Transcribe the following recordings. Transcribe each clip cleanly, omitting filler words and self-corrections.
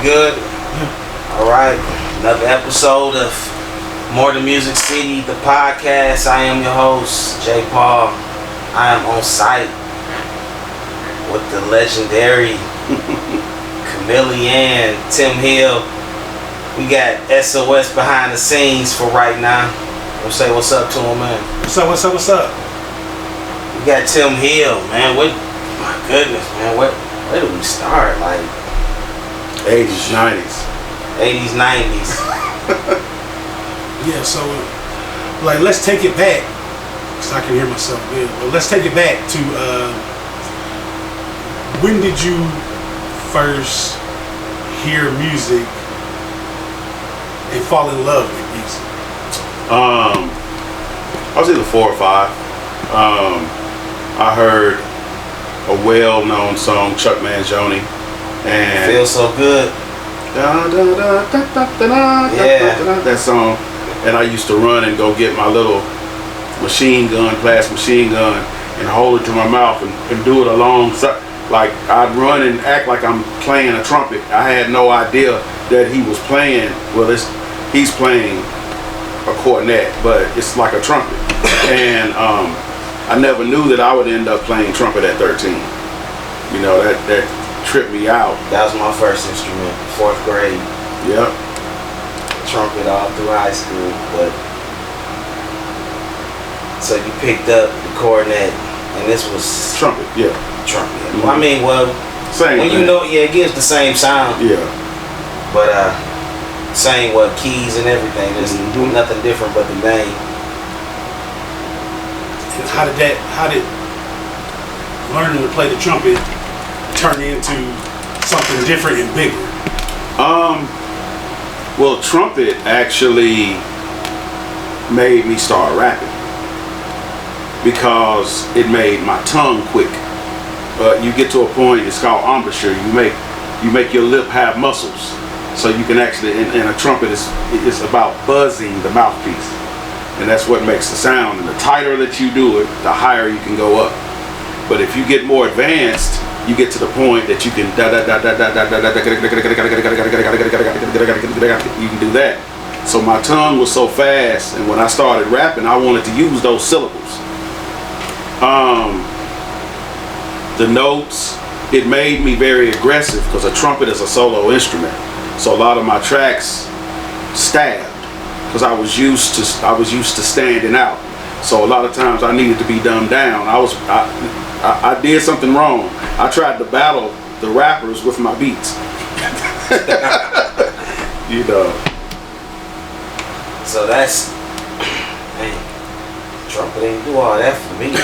good? All right. Another episode of More Than Music City, the podcast. I am your host, J. Paul. I am on site with the legendary Chameleon, Tim Hill. We got SOS behind the scenes for right now. We'll say what's up to him, man. What's up? We got Tim Hill, man. My goodness, man. Where do we start? Like 80s, 90s. 80s, 90s. Yeah, so like let's take it back, because I can hear myself good. But let's take it back to when did you first hear music and fall in love with music? I was either 4 or 5. I heard a well-known song, Chuck Mangione, and Feel So Good. That song, and I used to run and go get my little plastic machine gun, and hold it to my mouth and do it alongside. Like I'd run and act like I'm playing a trumpet. I had no idea that he was playing. Well, he's playing a cornet, but it's like a trumpet. And I never knew that I would end up playing trumpet at 13. You know, that tripped me out. That was my first instrument, 4th grade. Yep. Trumpet all through high school, but so you picked up the cornet, and this was Trumpet, yeah. Trumpet. Mm-hmm. I mean, well, Same when thing. you know, yeah, it gives the same sound. Yeah. But same keys and everything. There's nothing different but the name. And how did learning to play the trumpet turn into something different and bigger? Well, trumpet actually made me start rapping because it made my tongue quick. You get to a point, it's called embouchure. You make your lip have muscles, so you can actually. And a trumpet is about buzzing the mouthpiece, and that's what makes the sound. And the tighter that you do it, the higher you can go up. But if you get more advanced, you get to the point that you can you can do that. So my tongue was so fast, and when I started rapping, I wanted to use those syllables. The notes, it made me very aggressive because a trumpet is a solo instrument. So a lot of my tracks stabbed because I was used to standing out. So a lot of times I needed to be dumbed down. I did something wrong. I tried to battle the rappers with my beats. You know. So that's, man, trumpet ain't do all that for me.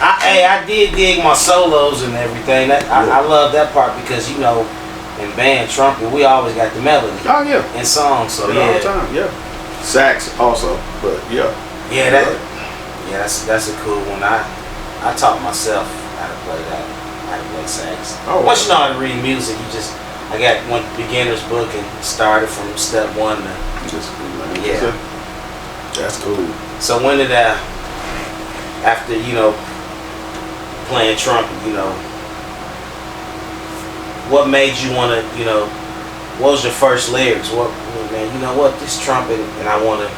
I did dig my solos and everything. I love that part because, you know, in band trumpet, we always got the melody. Oh yeah. In songs, so all yeah. the time, yeah. Sax also, but yeah. Yeah, that's a cool one. I taught myself how to play that, how to play sax. Oh, once you know how to read music, I got one beginner's book and started from step 1 to. That's cool, man. Yeah. That's cool. So when did after, you know, playing trumpet, you know, what made you want to, you know, what was your first lyrics? What, man, you know what, this trumpet, and I want to,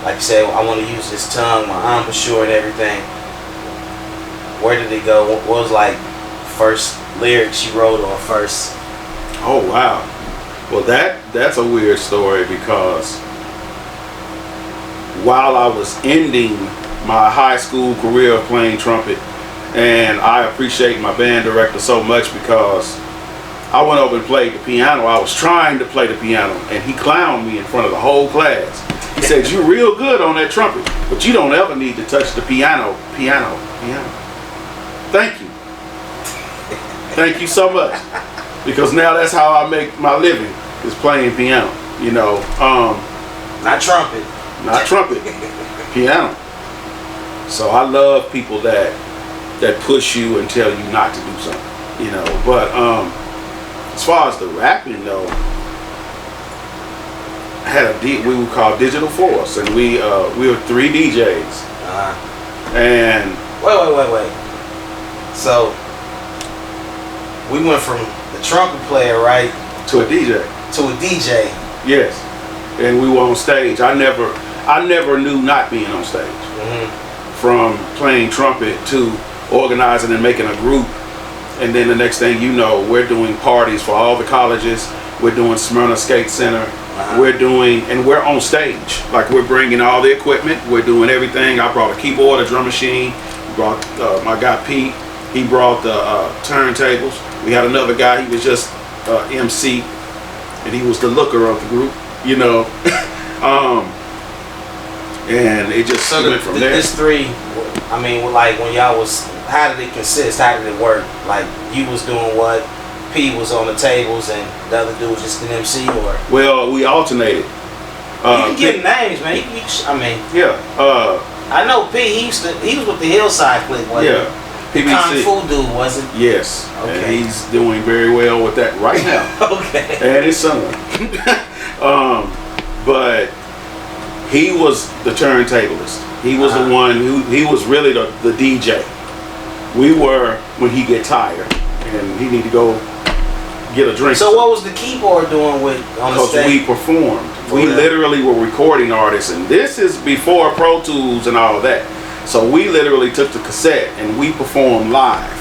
like you said, I want to use this tongue, my embouchure and everything. Where did it go? What was like first lyrics you wrote or first? Oh wow. Well, that's a weird story because while I was ending my high school career of playing trumpet, and I appreciate my band director so much because I went over and played the piano. I was trying to play the piano, and he clowned me in front of the whole class. He said, "You're real good on that trumpet, but you don't ever need to touch the piano. Thank you. Thank you so much." Because now that's how I make my living, is playing piano. You know, Not trumpet. not trumpet, piano. So I love people that push you and tell you not to do something. You know, but as far as the rapping though, I had we would call Digital Force, and we were 3 DJs. Uh-huh. And Wait. So we went from the trumpet player, right, To a DJ. to a DJ. Yes. And we were on stage. I never knew not being on stage. From playing trumpet to organizing and making a group. And then the next thing you know, we're doing parties for all the colleges. We're doing Smyrna Skate Center. We're on stage. Like, we're bringing all the equipment. We're doing everything. I brought a keyboard, a drum machine. Brought my guy Pete. He brought the turntables. We had another guy. He was just MC, and he was the looker of the group. You know, and it just went from there. This three, I mean, like when y'all was, how did it consist? How did it work? Like, you was doing what? P was on the tables and the other dude was just an MC, or? Well, we alternated. You can give names, man. I mean, yeah. I know P. He was with the Hillside Click, wasn't he? Yeah. The PBC. Kung Fu dude, wasn't? Yes. Okay. And he's doing very well with that right now. Okay. And his son. But he was the turntablist. He was the one he was really the DJ. We were when he get tired and he need to go get a drink. So what was the keyboard doing on the Because stage? we performed. We literally were recording artists, and this is before Pro Tools and all of that. So we literally took the cassette and we performed live.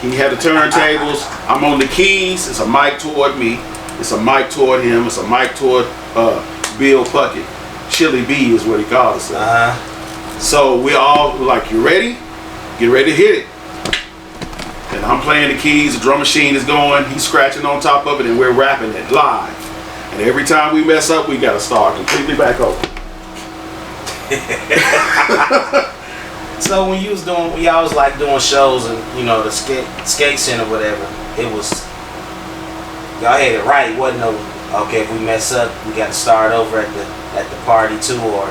He had the turntables. I'm on the keys. It's a mic toward me. It's a mic toward him. It's a mic toward Bill Puckett. Chili B is what he called us. So we all were like, you ready? Get ready to hit it. And I'm playing the keys. The drum machine is going. He's scratching on top of it, and we're rapping it live. And every time we mess up, we got to start completely back over. So when y'all was like doing shows and, you know, the skate center, whatever, it was, y'all had it right. It wasn't no, okay, if we mess up, we got to start over at the party too, or?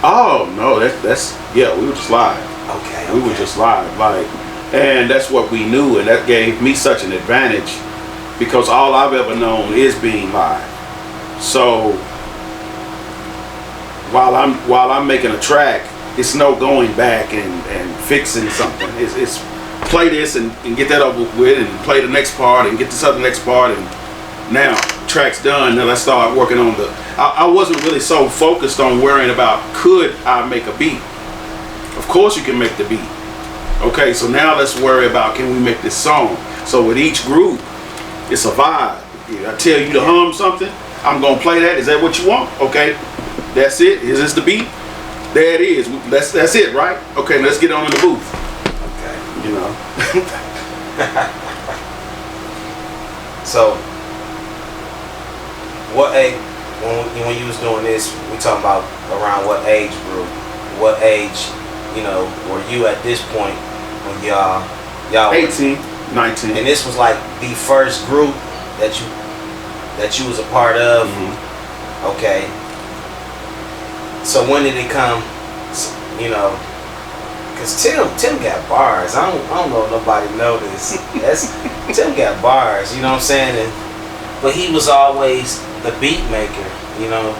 Oh no, that's yeah, we were just live. Okay. We were just live, like, and that's what we knew, and that gave me such an advantage because all I've ever known is being live. So while I'm making a track, it's no going back and fixing something. It's play this and get that over with, and play the next part and get this other next part, and now track's done. Now let's start working on the. I wasn't really so focused on worrying about could I make a beat. Of course you can make the beat. Okay, so now let's worry about can we make this song. So with each group, it's a vibe. I tell you to hum something, I'm gonna play that. Is that what you want? Okay, that's it. Is this the beat? There it is. That's it, right? Okay, let's get on in the booth. Okay. You know. So, what age, when you was doing this, we talking about around what age group? What age, you know, were you at this point when y'all 18, 19. And this was like the first group that you was a part of? Mm-hmm. Okay. So when did it come, you know, because Tim got bars. I don't know if nobody know this. Tim got bars, you know what I'm saying? But he was always the beat maker, you know.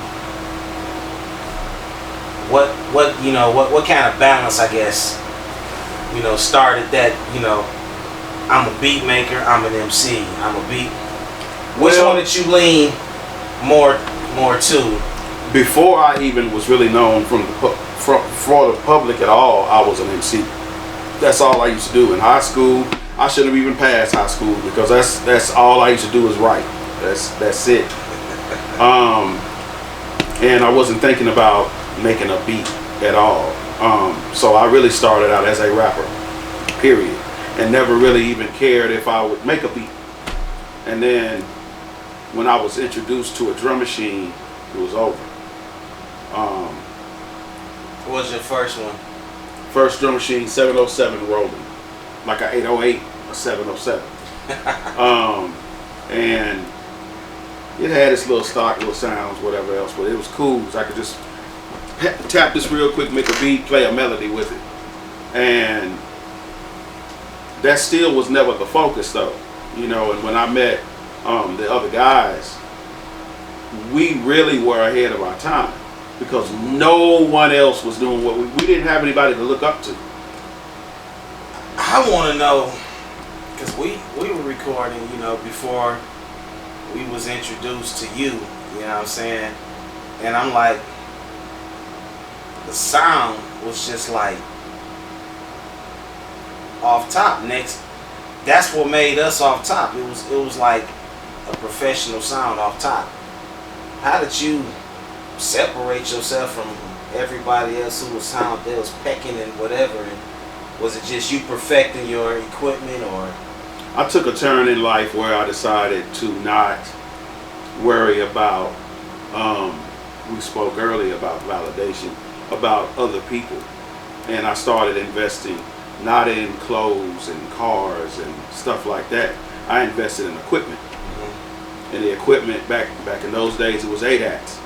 What kind of balance, I guess, you know, started that, you know, I'm a beat maker, I'm an MC, I'm a beat. Which one did you lean more to? Before I even was really known for the public at all, I was an MC. That's all I used to do in high school. I should have even passed high school because that's all I used to do is write. That's it. And I wasn't thinking about making a beat at all. So I really started out as a rapper, period, and never really even cared if I would make a beat. And then when I was introduced to a drum machine, it was over. What was your first one? First drum machine, 707 Roland, like a 808 or 707. And it had its little stock, little sounds, whatever else, but it was cool. So I could just tap this real quick, make a beat, play a melody with it. And that still was never the focus though, you know. And when I met the other guys, we really were ahead of our time because no one else was doing what we didn't have anybody to look up to. I want to know, Cause we were recording, you know, before we was introduced to you. You know what I'm saying? And I'm like, the sound was just like off top. Next, that's what made us off top. It was like a professional sound off top. How did you separate yourself from everybody else who was sound that was pecking and whatever? And was it just you perfecting your equipment, or? I took a turn in life where I decided to not worry about, we spoke earlier about validation, about other people. And I started investing not in clothes and cars and stuff like that. I invested in equipment. Mm-hmm. And the equipment back in those days, it was ADATs.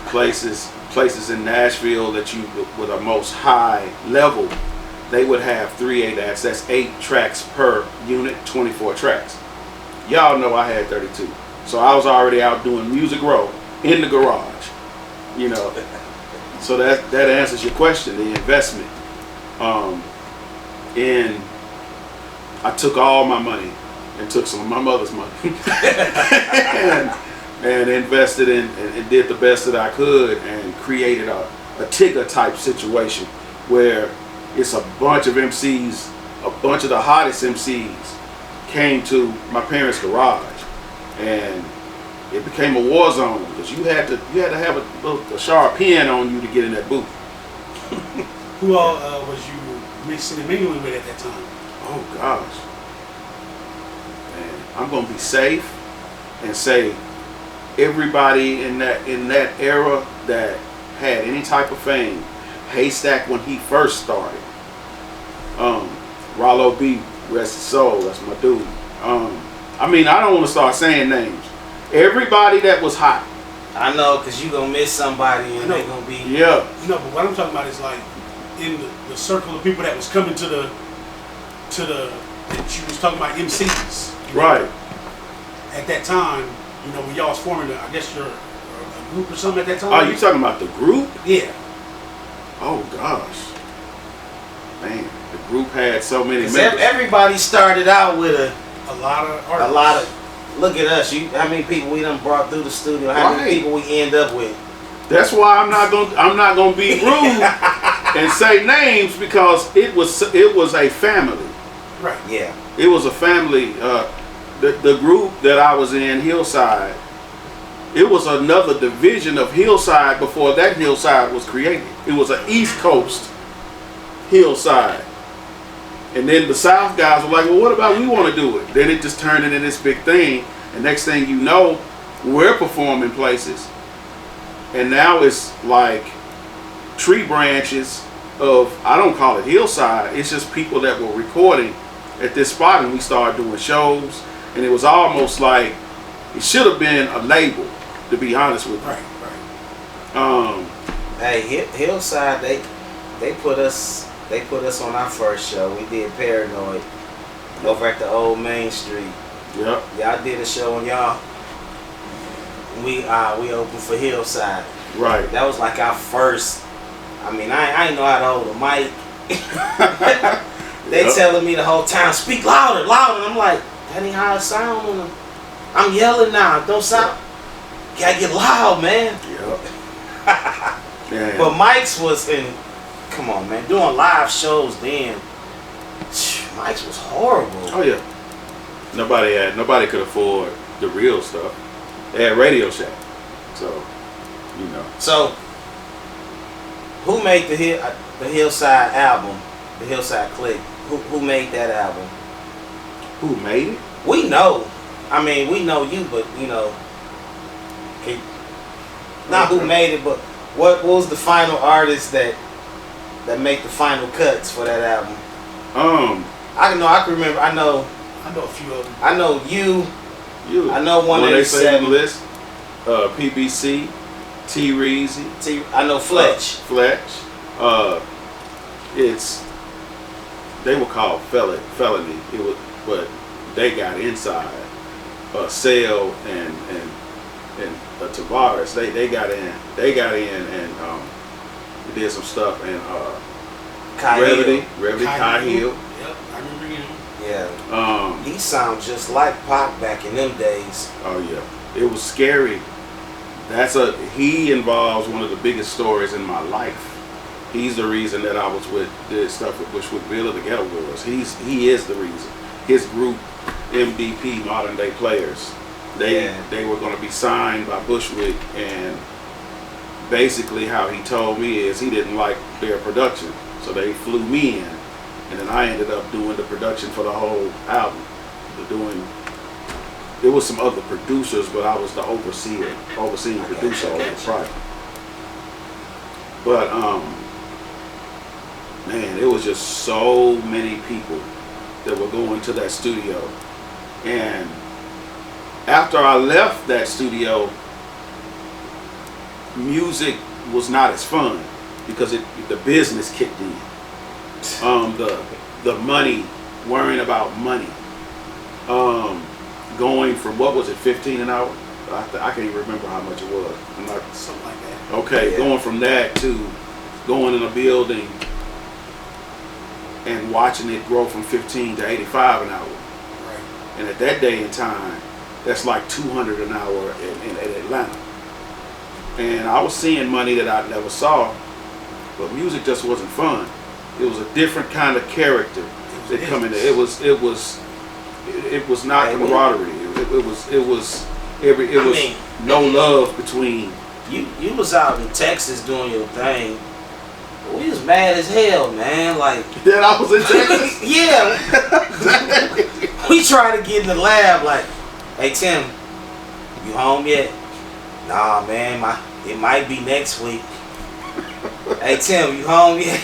Places in Nashville that you, with a most high level, they would have 3 ADATs. That's 8 tracks per unit, 24 tracks. Y'all know I had 32. So I was already out doing Music Row in the garage, you know. So that answers your question, the investment. And I took all my money and took some of my mother's money and invested in and did the best that I could and created a Tigger type situation where it's a bunch of MCs, a bunch of the hottest MCs came to my parents' garage, and it became a war zone because you had to have a sharp pen on you to get in that booth. Who all was you mixing and mingling with at that time? Oh gosh, man, I'm gonna be safe and say everybody in that era that had any type of fame. Haystack when he first started. Rollo B, rest his soul, that's my dude. I mean, I don't want to start saying names. Everybody that was hot. I know, because you going to miss somebody and they're going to be... Yeah. No, but what I'm talking about is like in the circle of people that was coming to the that you was talking about MCs. Right. At that time, you know, when y'all was forming, I guess you're a group or something at that time? Oh, you talking about the group? Yeah. Oh gosh, man, the group had so many members. Everybody started out with a lot of artists. A lot of. Look at us. How many people we done brought through the studio? How many people we end up with? That's why I'm not gonna be rude and say names, because it was a family. Right. Yeah. It was a family. The group that I was in, Hillside. It was another division of Hillside before that Hillside was created. It was an East Coast Hillside. And then the South guys were like, well, what about we want to do it? Then it just turned into this big thing. And next thing you know, we're performing places. And now it's like tree branches of, I don't call it Hillside. It's just people that were recording at this spot. And we started doing shows. And it was almost like, it should have been a label, to be honest with you. Right. Hey, Hillside, they put us on our first show. We did Paranoid over at the old Main Street. Yep. Y'all did a show on y'all. We opened for Hillside. Right. That was like our first. I mean, I ain't know how to hold a mic. They telling me the whole time, speak louder, louder. And I'm like, that ain't how it sound when I'm yelling now. Don't sound. Gotta get loud, man. Yep. But Mike's was in. Come on, man. Doing live shows then. Mike's was horrible. Oh yeah. Nobody could afford the real stuff. They had Radio Shack, so you know. So, who made the Hillside album, the Hillside Click? Who made that album? Who made it? We know. I mean, we know you, but you know, not who made it, but what was the final artist that make the final cuts for that album? I can remember. I know a few of them. I know you. I know When they say 187. list, PBC, T Reezy, I know Fletch. They were called felony. It was, but they got inside. Sale and Tavares. They got in and did some stuff, and Revity, Kai Hill. Yep, I remember him. Yeah. he sounds just like Pac back in them days. Oh yeah, it was scary. He involves one of the biggest stories in my life. He's the reason that I was did stuff with Bushwick Bill of the Ghetto Boys. He is the reason. His group, MDP, Modern Day Players, they were going to be signed by Bushwick, and basically how he told me is he didn't like their production, so they flew me in, and then I ended up doing the production for the whole album. There was some other producers, but I was the overseeing producer of the project. But man, it was just so many people that were going to that studio. And after I left that studio, music was not as fun because the business kicked in. The money, worrying about money. Going from, what was it, 15 an hour? I can't even remember how much it was. Something like that. Okay, yeah. Going from that to going in a building and watching it grow from 15 to 85 an hour. Right. And at that day and time, that's like 200 an hour in Atlanta. And I was seeing money that I never saw, but music just wasn't fun. It was a different kind of character that come in there. It was not camaraderie. It was no love between. You was out in Texas doing your thing. We was mad as hell, man. Like that I was in Texas. Yeah. We tried to get in the lab. Like, hey Tim, you home yet? Nah, man. It might be next week. Hey Tim, you home yet?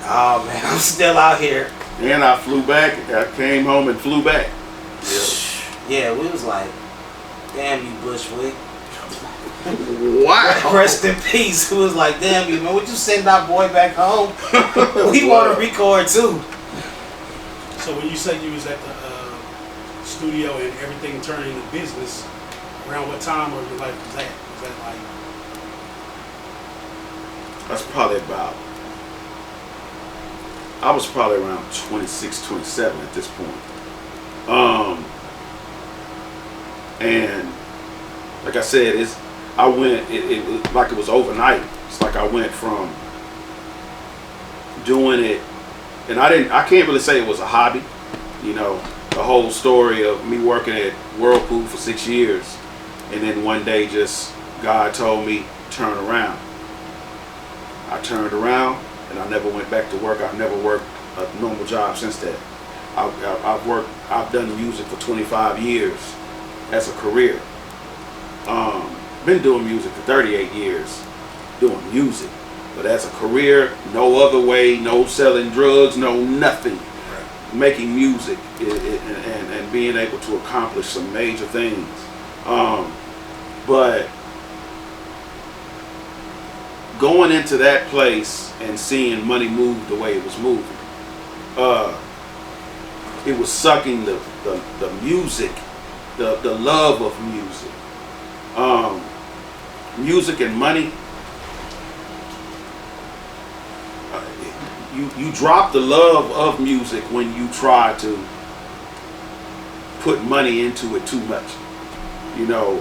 Nah, man. I'm still out here. And I flew back. I came home and flew back. Yeah, we was like, damn you, Bushwick. Wow. Rest in peace. Who was like, damn you, man, would you send our boy back home? We want to record too. So when you said you was at the studio and everything turned into business, around what time of your life was that? Was that like? I was probably around 26, 27 at this point. And like I said, I went, it like it was overnight. It's like I went from doing it, and I can't really say it was a hobby. You know, the whole story of me working at Whirlpool for 6 years, and then one day just God told me, turn around. I turned around, and I never went back to work. I've never worked a normal job since that. I've done music for 25 years as a career. Been doing music for 38 years, doing music. But as a career, no other way, no selling drugs, no nothing. Right. Making music and being able to accomplish some major things. But going into that place and seeing money move the way it was moving, it was sucking the music, the love of music. Music and money, you drop the love of music when you try to put money into it too much. You know,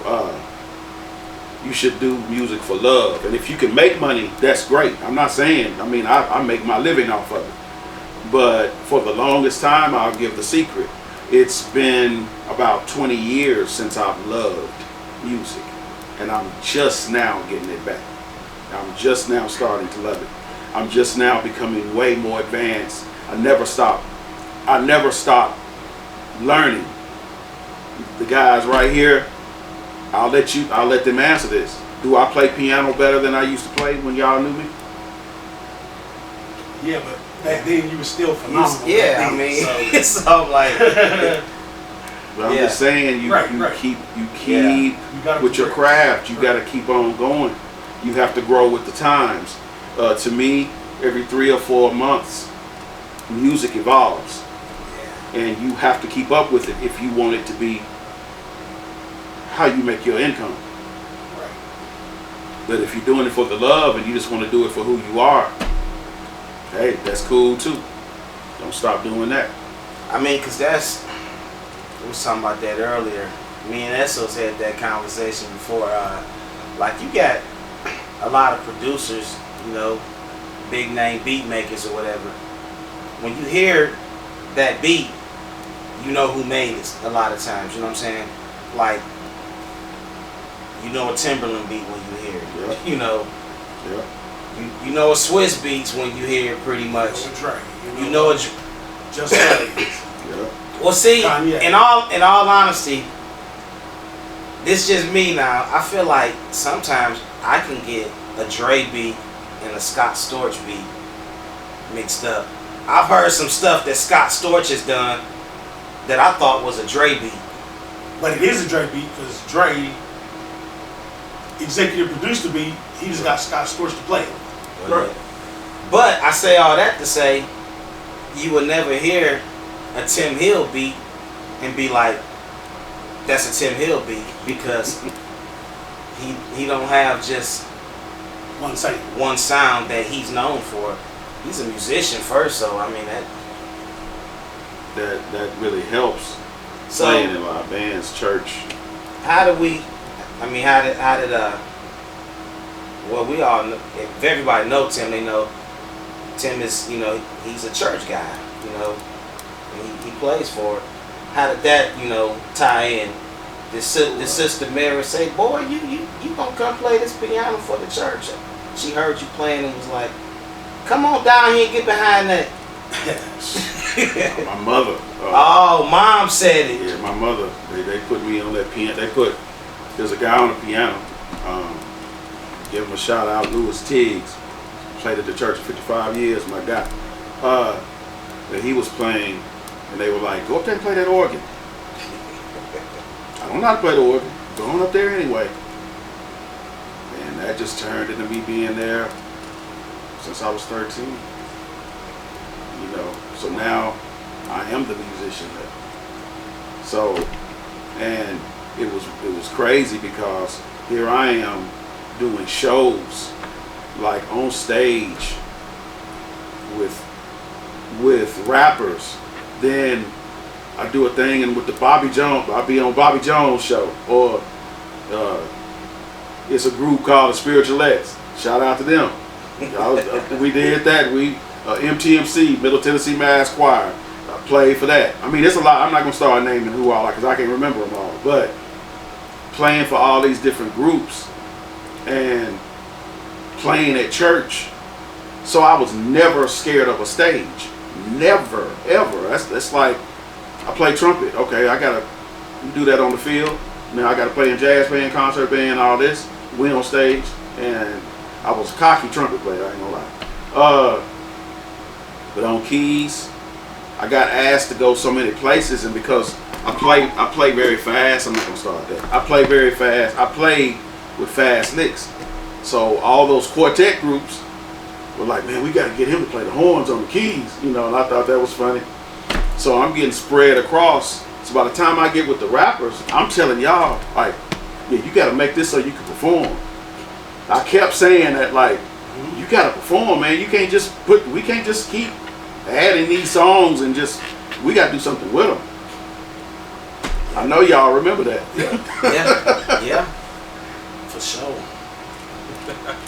you should do music for love, and if you can make money, that's great. I'm not saying, I make my living off of it, but for the longest time, I'll give the secret. It's been about 20 years since I've loved music, and I'm just now getting it back. I'm just now starting to love it. I'm just now becoming way more advanced. I never stop learning. The guys right here, I'll let them answer this. Do I play piano better than I used to play when y'all knew me? Yeah, but back then you were still phenomenal. Yeah, I mean, so like. But I'm just saying, you keep with your craft. You got to keep on going. You have to grow with the times. To me, every 3 or 4 months, music evolves, and you have to keep up with it if you want it to be how you make your income. Right. But if you're doing it for the love and you just want to do it for who you are, hey, that's cool too. Don't stop doing that. I mean, cause we was talking about that earlier. Me and Essos had that conversation before. Like you got a lot of producers, you know, big name beat makers or whatever. When you hear that beat, you know who made it a lot of times. You know what I'm saying? Like, you know a Timberland beat when you hear it. Yeah. You know. Yeah. You know a Swiss beats when you hear it pretty much. You know a Just like Yeah. Well, see, Kanye. in all honesty, this just me now. I feel like sometimes I can get a Dre beat and a Scott Storch beat mixed up. I've heard some stuff that Scott Storch has done that I thought was a Dre beat. But it is a Dre beat because Dre executive produced the beat. He just got Scott Storch to play it. Right. But I say all that to say, you will never hear a Tim Hill beat and be like, that's a Tim Hill beat, because he don't have just one sound that he's known for. He's a musician first, so I mean That really helps so playing in our band's church. how did well, we all know, if everybody know Tim, they know Tim is, you know, he's a church guy, you know, and he plays for it. How did that, you know, tie in? Did Sister Mary say, boy, you gonna come play this piano for the church? She heard you playing and was like, come on down here and get behind that. My mother. Oh, Mom said it. Yeah, my mother. They put me on that piano. There's a guy on the piano. Give him a shout out, Louis Tiggs. Played at the church for 55 years, my guy. And he was playing, and they were like, go up there and play that organ. I don't know how to play the organ. Go on up there anyway. And that just turned into me being there since I was 13. You know, so now I am the musician there. So, and it was crazy because here I am doing shows like on stage with rappers. Then I do a thing and with the Bobby Jones, I'll be on Bobby Jones show, or it's a group called the Spiritualettes. Shout out to them. We did that. We MTMC, Middle Tennessee Mass Choir. I played for that. I mean, it's a lot. I'm not gonna start naming who all, because I can't remember them all. But playing for all these different groups and playing at church, so I was never scared of a stage. Never, ever. That's like, I play trumpet. Okay, I gotta do that on the field. Now I gotta play in jazz band, concert band, all this. Went on stage, and I was a cocky trumpet player. I ain't gonna lie. But on keys, I got asked to go so many places, and because I play very fast. I'm not gonna start that. I play very fast. I play with fast licks. So all those quartet groups were like, man, we got to get him to play the horns on the keys, you know. And I thought that was funny. So I'm getting spread across. So by the time I get with the rappers, I'm telling y'all, like, yeah, you got to make this so you can perform. I kept saying that, like, you got to perform, man. You can't just we can't just keep adding these songs and just, we got to do something with them. I know y'all remember that. Yeah, for sure.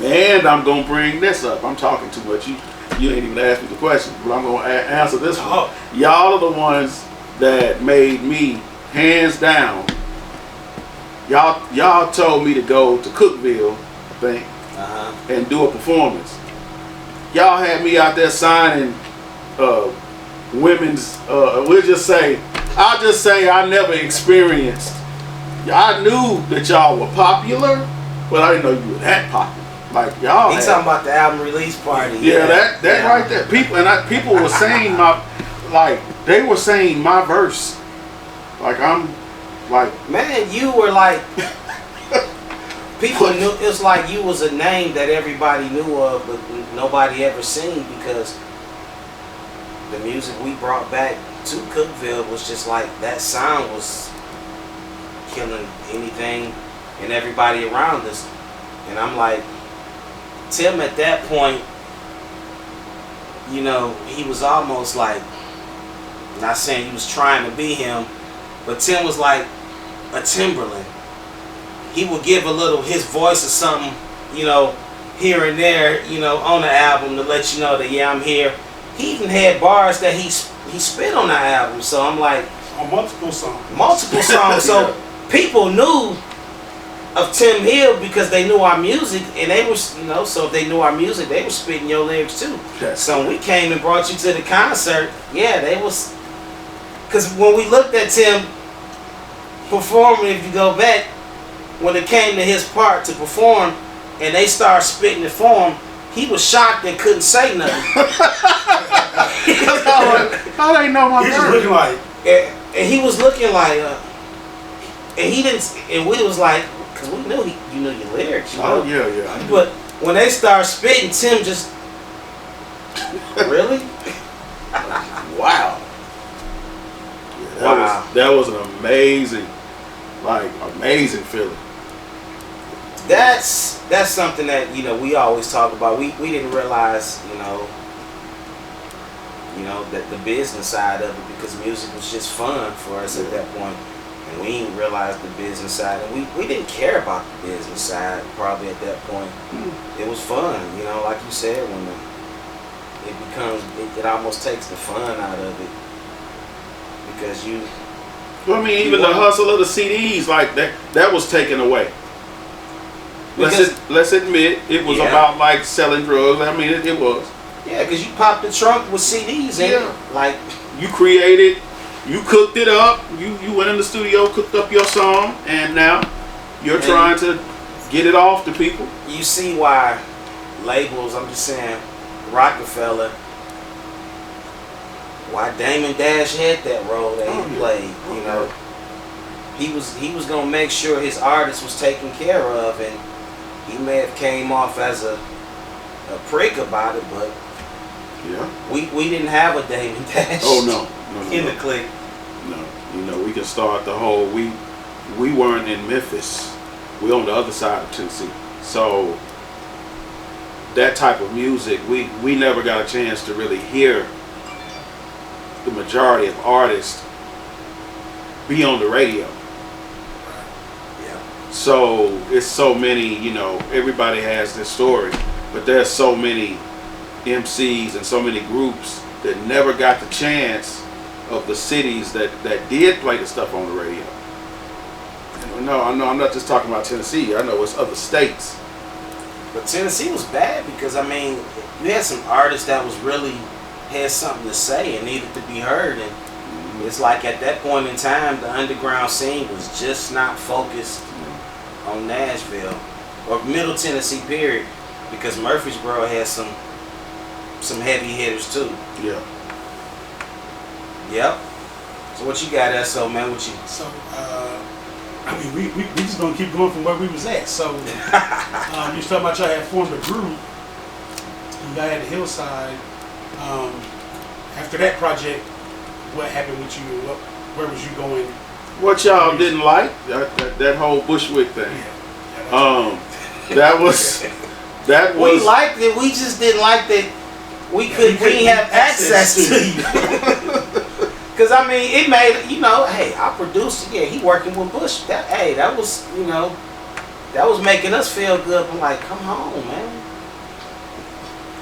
And I'm gonna bring this up. I'm talking too much. You ain't even asked me the question, but I'm gonna answer this one. Oh. Y'all are the ones that made me, hands down. Y'all told me to go to Cookville, I think, and do a performance. Y'all had me out there signing women's. I'll just say I never experienced. I knew that y'all were popular, but I didn't know you were that popular. Like y'all. He's talking about the album release party. Yeah, that right there. People were saying they were saying my verse. Like I'm, like, man, you were like, people knew. It's like you was a name that everybody knew of, but nobody ever seen, because the music we brought back to Cookville was just like, that sound was killing anything and everybody around us. And I'm like, Tim at that point, you know, he was almost like not saying you was trying to be him, but Tim was like a Timberland. He would give a little his voice or something, you know, here and there, you know, on the album to let you know that yeah, I'm here. He even had bars that he spit on the album, so I'm like On multiple songs. multiple songs. So people knew of Tim Hill because they knew our music, and they was, you know, so if they knew our music, they were spitting your lyrics too. That's So when we came and brought you to the concert, yeah, they was, because when we looked at Tim performing, if you go back, when it came to his part to perform, and they started spitting it for him, he was shocked and couldn't say nothing. How they know my He just verse? looking like, And he was looking like, and he didn't, and we was like, because we knew you knew your lyrics, you know? Oh yeah. But when they started spitting, Tim just, really? Wow. Yeah, Wow. That was an amazing, amazing feeling. That's something that, you know, we always talk about. We didn't realize, you know, that the business side of it, because music was just fun for us at that point. And we didn't realize the business side, and we didn't care about the business side probably at that point. It was fun, you know, like you said, when it almost takes the fun out of it, because you. Well, I mean, even the hustle of the CDs, like that was taken away. Let's admit, it was about like selling drugs. I mean, it was. Yeah, because you popped the trunk with CDs in it. Like, you created, you cooked it up, you went in the studio, cooked up your song, and now you're trying to get it off to people. you see why labels, I'm just saying, Rockefeller, why Damon Dash had that role that he played, you know. He was gonna make sure his artist was taken care of, and he may have came off as a prick about it, but we didn't have a Damon Dash. Oh no. In the clique. No, you know, we can start the whole. We weren't in Memphis. We on the other side of Tennessee, so that type of music we never got a chance to really hear the majority of artists be on the radio. Yeah. So it's so many, you know, everybody has their story, but there's so many MCs and so many groups that never got the chance of the cities that did play the stuff on the radio. No, I'm not just talking about Tennessee. I know it's other states. But Tennessee was bad because, I mean, you had some artists that was really had something to say and needed to be heard, and it's like at that point in time the underground scene was just not focused on Nashville or Middle Tennessee period, because Murfreesboro had some heavy hitters too. Yeah. Yep. So what you got, SO, man? What you? so, I mean, we just gonna keep going from where we was at. So, you was talking about y'all had formed a group. You got at the Hillside. After that project, what happened with you? Where was you going? What y'all didn't like that whole Bushwick thing? That was We liked it. We just didn't like that we didn't have access to you. Because, I mean, it made, you know, hey, our producer, yeah, he working with Bush. That was, you know, that was making us feel good. I'm like, come home, man.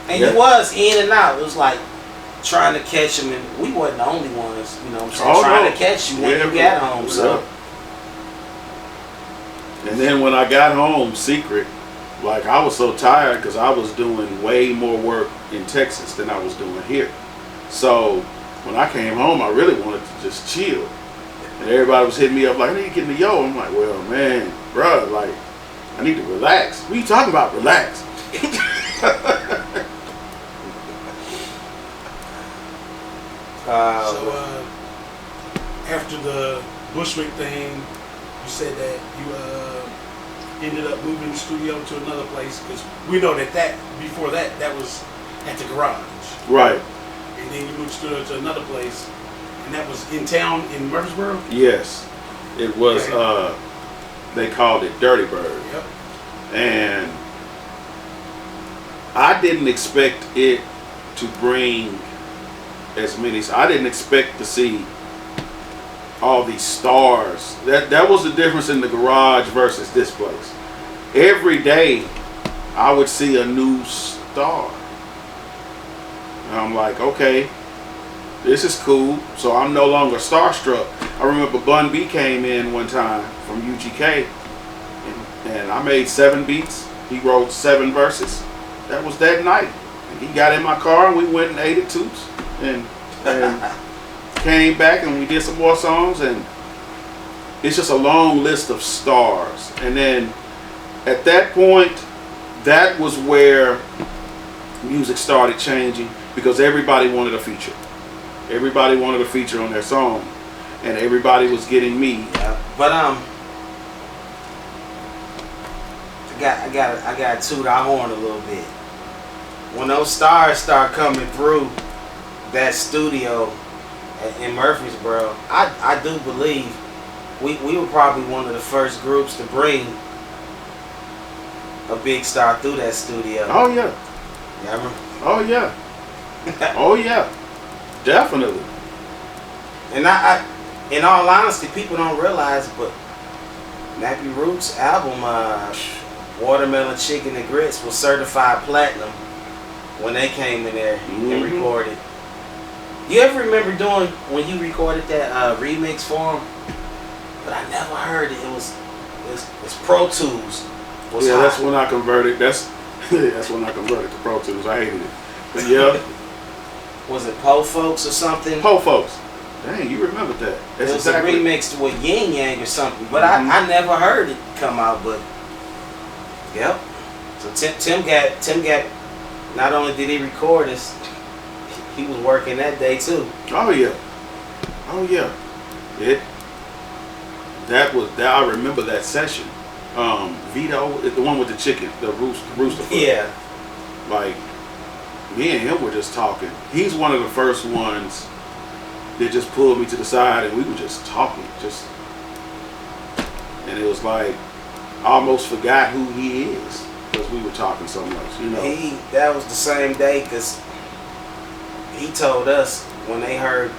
And you was in and out. It was like trying to catch him, and we wasn't the only ones, you know what I'm saying, trying to catch you when you got home. So. And then when I got home, secret, like I was so tired because I was doing way more work in Texas than I was doing here. So when I came home, I really wanted to just chill. And everybody was hitting me up like, I need to get in the yo. I'm like, well, man, bruh, like, I need to relax. What are you talking about, relax? So after the Bushwick thing, you said that you ended up moving the studio to another place, because we know that before that was at the garage. Right. And then you moved the studio to another place, and that was in town in Murfreesboro? Yes. It was, they called it Dirty Bird. Yep. And I didn't expect it to bring as many. I didn't expect to see all these stars. That was the difference in the garage versus this place. Every day, I would see a new star. And I'm like, okay, this is cool. So I'm no longer starstruck. I remember Bun B came in one time from UGK, and I made 7 beats. He wrote 7 verses. That was that night. And he got in my car and we went and ate at Toots and came back and we did some more songs, and it's just a long list of stars. And then at that point, that was where music started changing, because everybody wanted a feature. Everybody wanted a feature on their song, and everybody was getting me. Yeah. But I got to toot our horn a little bit. When those stars start coming through that studio in Murfreesboro, I do believe we were probably one of the first groups to bring a big star through that studio. Oh yeah. Yeah, remember? Oh yeah. Oh yeah. Definitely. And I, in all honesty, people don't realize, but Nappy Roots album, Watermelon Chicken and Grits, was certified platinum when they came in there and recorded. You ever remember doing when you recorded that remix for them? But I never heard it. It's Pro Tools. Yeah, that's when I converted. That's when I converted to Pro Tools. I hated it. But yeah. Was it Po Folks or something? Po Folks. Dang, you remembered that. That's it was a remix with Yin Yang or something. But I never heard it come out. But yep. So Tim got. Not only did he record this, he was working that day too. Oh yeah. Oh yeah. I remember that session. Vito, the one with the chicken, the rooster foot. Yeah. Like, me and him were just talking. He's one of the first ones that just pulled me to the side and we were just talking. And it was like, I almost forgot who he is because we were talking so much, you know. That was the same day, because he told us when they heard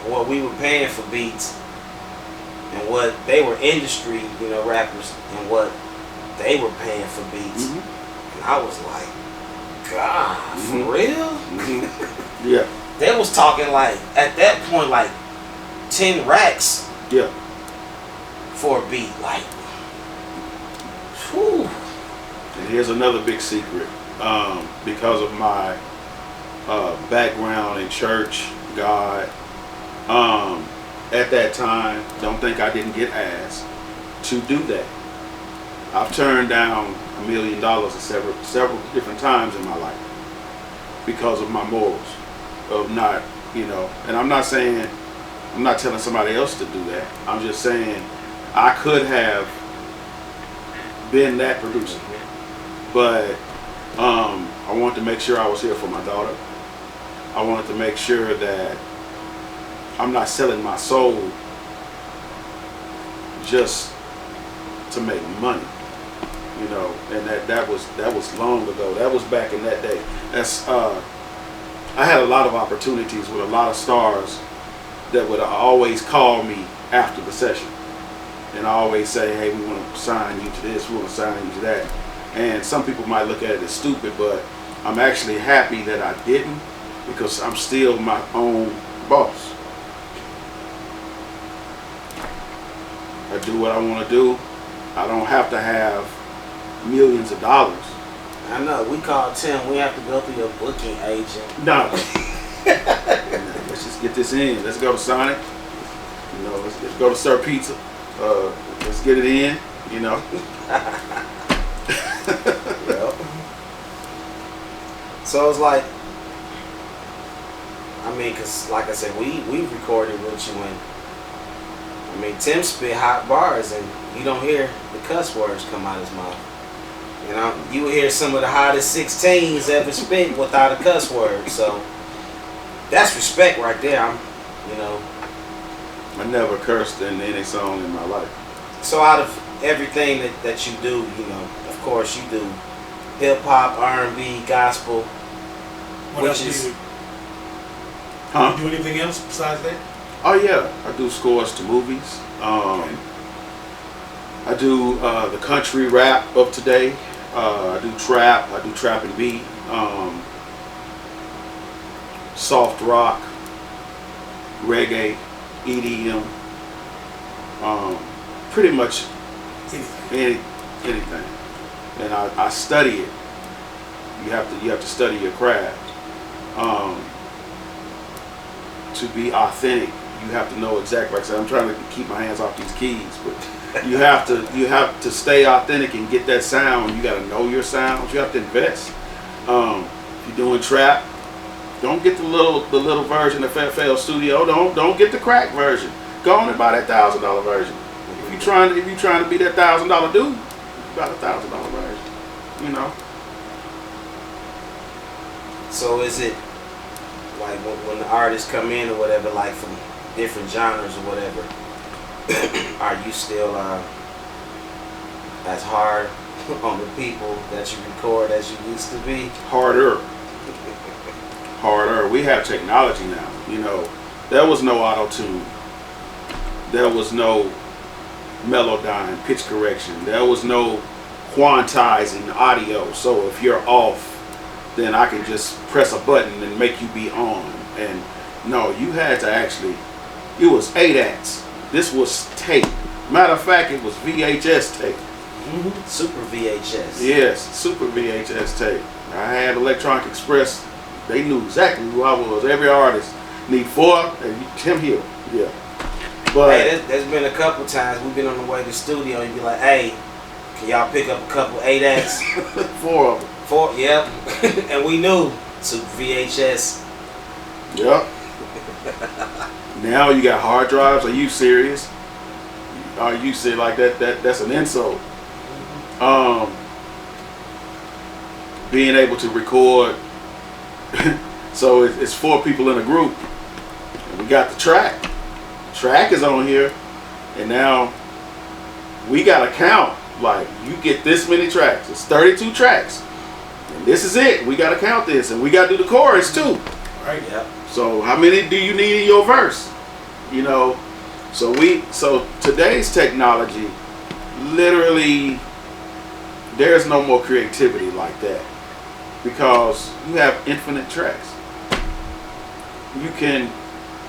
what we were paying for beats and what they were industry, rappers, and what they were paying for beats. And I was like, God, for real? Yeah. They was talking like, at that point, like 10 racks. Yeah. For a beat, like, whew. And here's another big secret. Because of my background in church, God, at that time, don't think I didn't get asked to do that. I've turned down $1 million several different times in my life because of my morals of not, and I'm not telling somebody else to do that. I'm just saying I could have been that producer, but I wanted to make sure I was here for my daughter. I wanted to make sure that I'm not selling my soul just to make money, and that was long ago. That was back in that day. I had a lot of opportunities with a lot of stars that would always call me after the session, and I always say, hey, we want to sign you to this, we want to sign you to that. And some people might look at it as stupid, but I'm actually happy that I didn't, because I'm still my own boss. I do what I want to do. I don't have to have millions of dollars. I know. We called Tim. We have to go through your booking agent. No. Let's just get this in. Let's go to Sonic. Let's go to Sir Pizza. Let's get it in. Well. So it's like, because like I said, we recorded with you and Tim spit hot bars and you don't hear the cuss words come out his mouth. You will hear some of the hottest 16s ever spit without a cuss word. So that's respect right there. I never cursed in any song in my life. So out of everything that you do, of course you do hip hop, R&B, gospel. What else do you do? Huh? You do anything else besides that? Oh yeah, I do scores to movies. I do the country rap of today. I do trap. I do trap and beat. Soft rock, reggae, EDM. Pretty much anything. And I study it. You have to study your craft. To be authentic, you have to know exactly. Like I said, I'm trying to keep my hands off these keys, but you have to stay authentic and get that sound. You got to know your sounds. You have to invest. If you're doing trap, don't get the little version of FL Studio. Don't get the crack version. Go on and buy that $1,000 version. If you trying to be that $1,000 dude, buy the $1,000 version. You know. So is it like when the artists come in or whatever, like from different genres or whatever, are you still as hard on the people that you record as you used to be? Harder. We have technology now. You know, there was no auto-tune. There was no Melodyne, pitch correction. There was no quantizing audio. So if you're off, then I can just press a button and make you be on. And no, you had to actually, it was 8-acts. This was tape. Matter of fact, it was VHS tape. Mm-hmm. Super VHS. Yes, super VHS tape. I had Electronic Express. They knew exactly who I was. Every artist need 4 and Tim Hill. Yeah. But hey, there's been a couple times we've been on the way to the studio and be like, hey, can y'all pick up a couple 8-acts? 4 of them. 4, yep. And we knew Super VHS. Yep. Now you got hard drives. Are you serious? Are you serious? Like that's an insult. Being able to record. So it's 4 people in a group. And we got the track. Track is on here. And now we got to count. Like, you get this many tracks. It's 32 tracks. And this is it. We got to count this. And we got to do the chorus too. Right. Yep. So how many do you need in your verse? You know, so today's technology, literally, there's no more creativity like that because you have infinite tracks. You can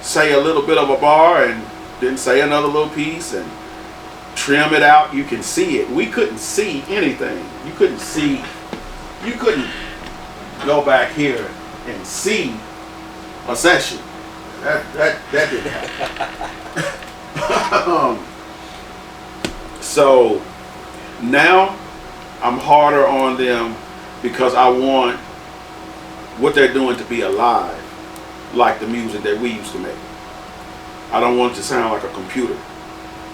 say a little bit of a bar and then say another little piece and trim it out. You can see it. We couldn't see anything. You couldn't go back here and see a session. That didn't happen. So now I'm harder on them because I want what they're doing to be alive, like the music that we used to make. I don't want it to sound like a computer.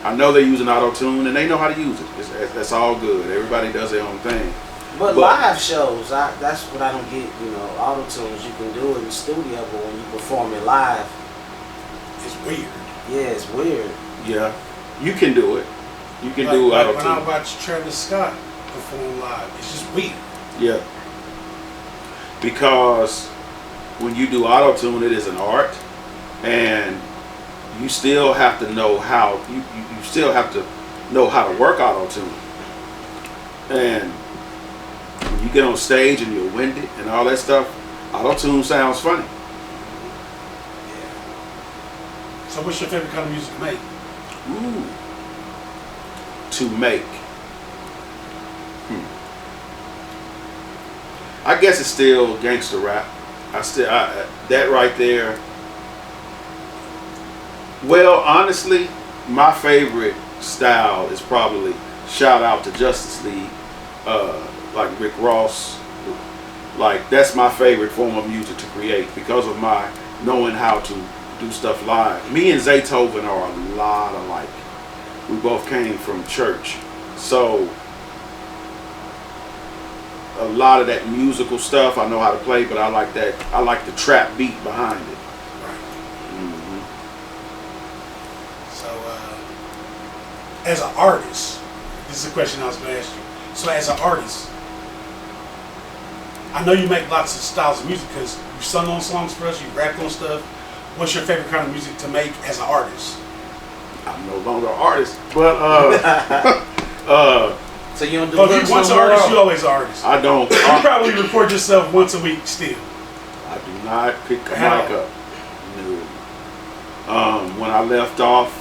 I know they're using auto-tune and they know how to use it. That's all good. Everybody does their own thing. But live shows, that's what I don't get. You know, auto-tunes, you can do it in the studio, but when you perform it live, It's weird. yeah, it's weird. Yeah, you can do it. You can Like do when I auto-tune. watch Travis Scott perform live, it's just weird. Yeah. Because when you do auto-tune, it is an art, and you still have to know how you still have to know how to work auto-tune. And when you get on stage and you're winded and all that stuff, auto-tune sounds funny. So what's your favorite kind of music to make? Ooh. To make. I guess it's still gangster rap. That right there. Well, honestly, my favorite style is probably shout out to Justice League, like Rick Ross. Like, that's my favorite form of music to create because of my knowing how to do stuff live. Me and Zaytoven are a lot alike. We both came from church, so a lot of that musical stuff I know how to play, but I like the trap beat behind it. Right. Mm-hmm. So, as an artist, this is a question I was going to ask you. So, as an artist, I know you make lots of styles of music because you sung on songs for us, you rapped on stuff. What's your favorite kind of music to make as an artist? I'm no longer an artist, but So you don't do Well, if hooks you once no an artist, more? you always an artist. I don't. You probably record yourself once a week still. I do not pick the How? mic up. No. When I left off,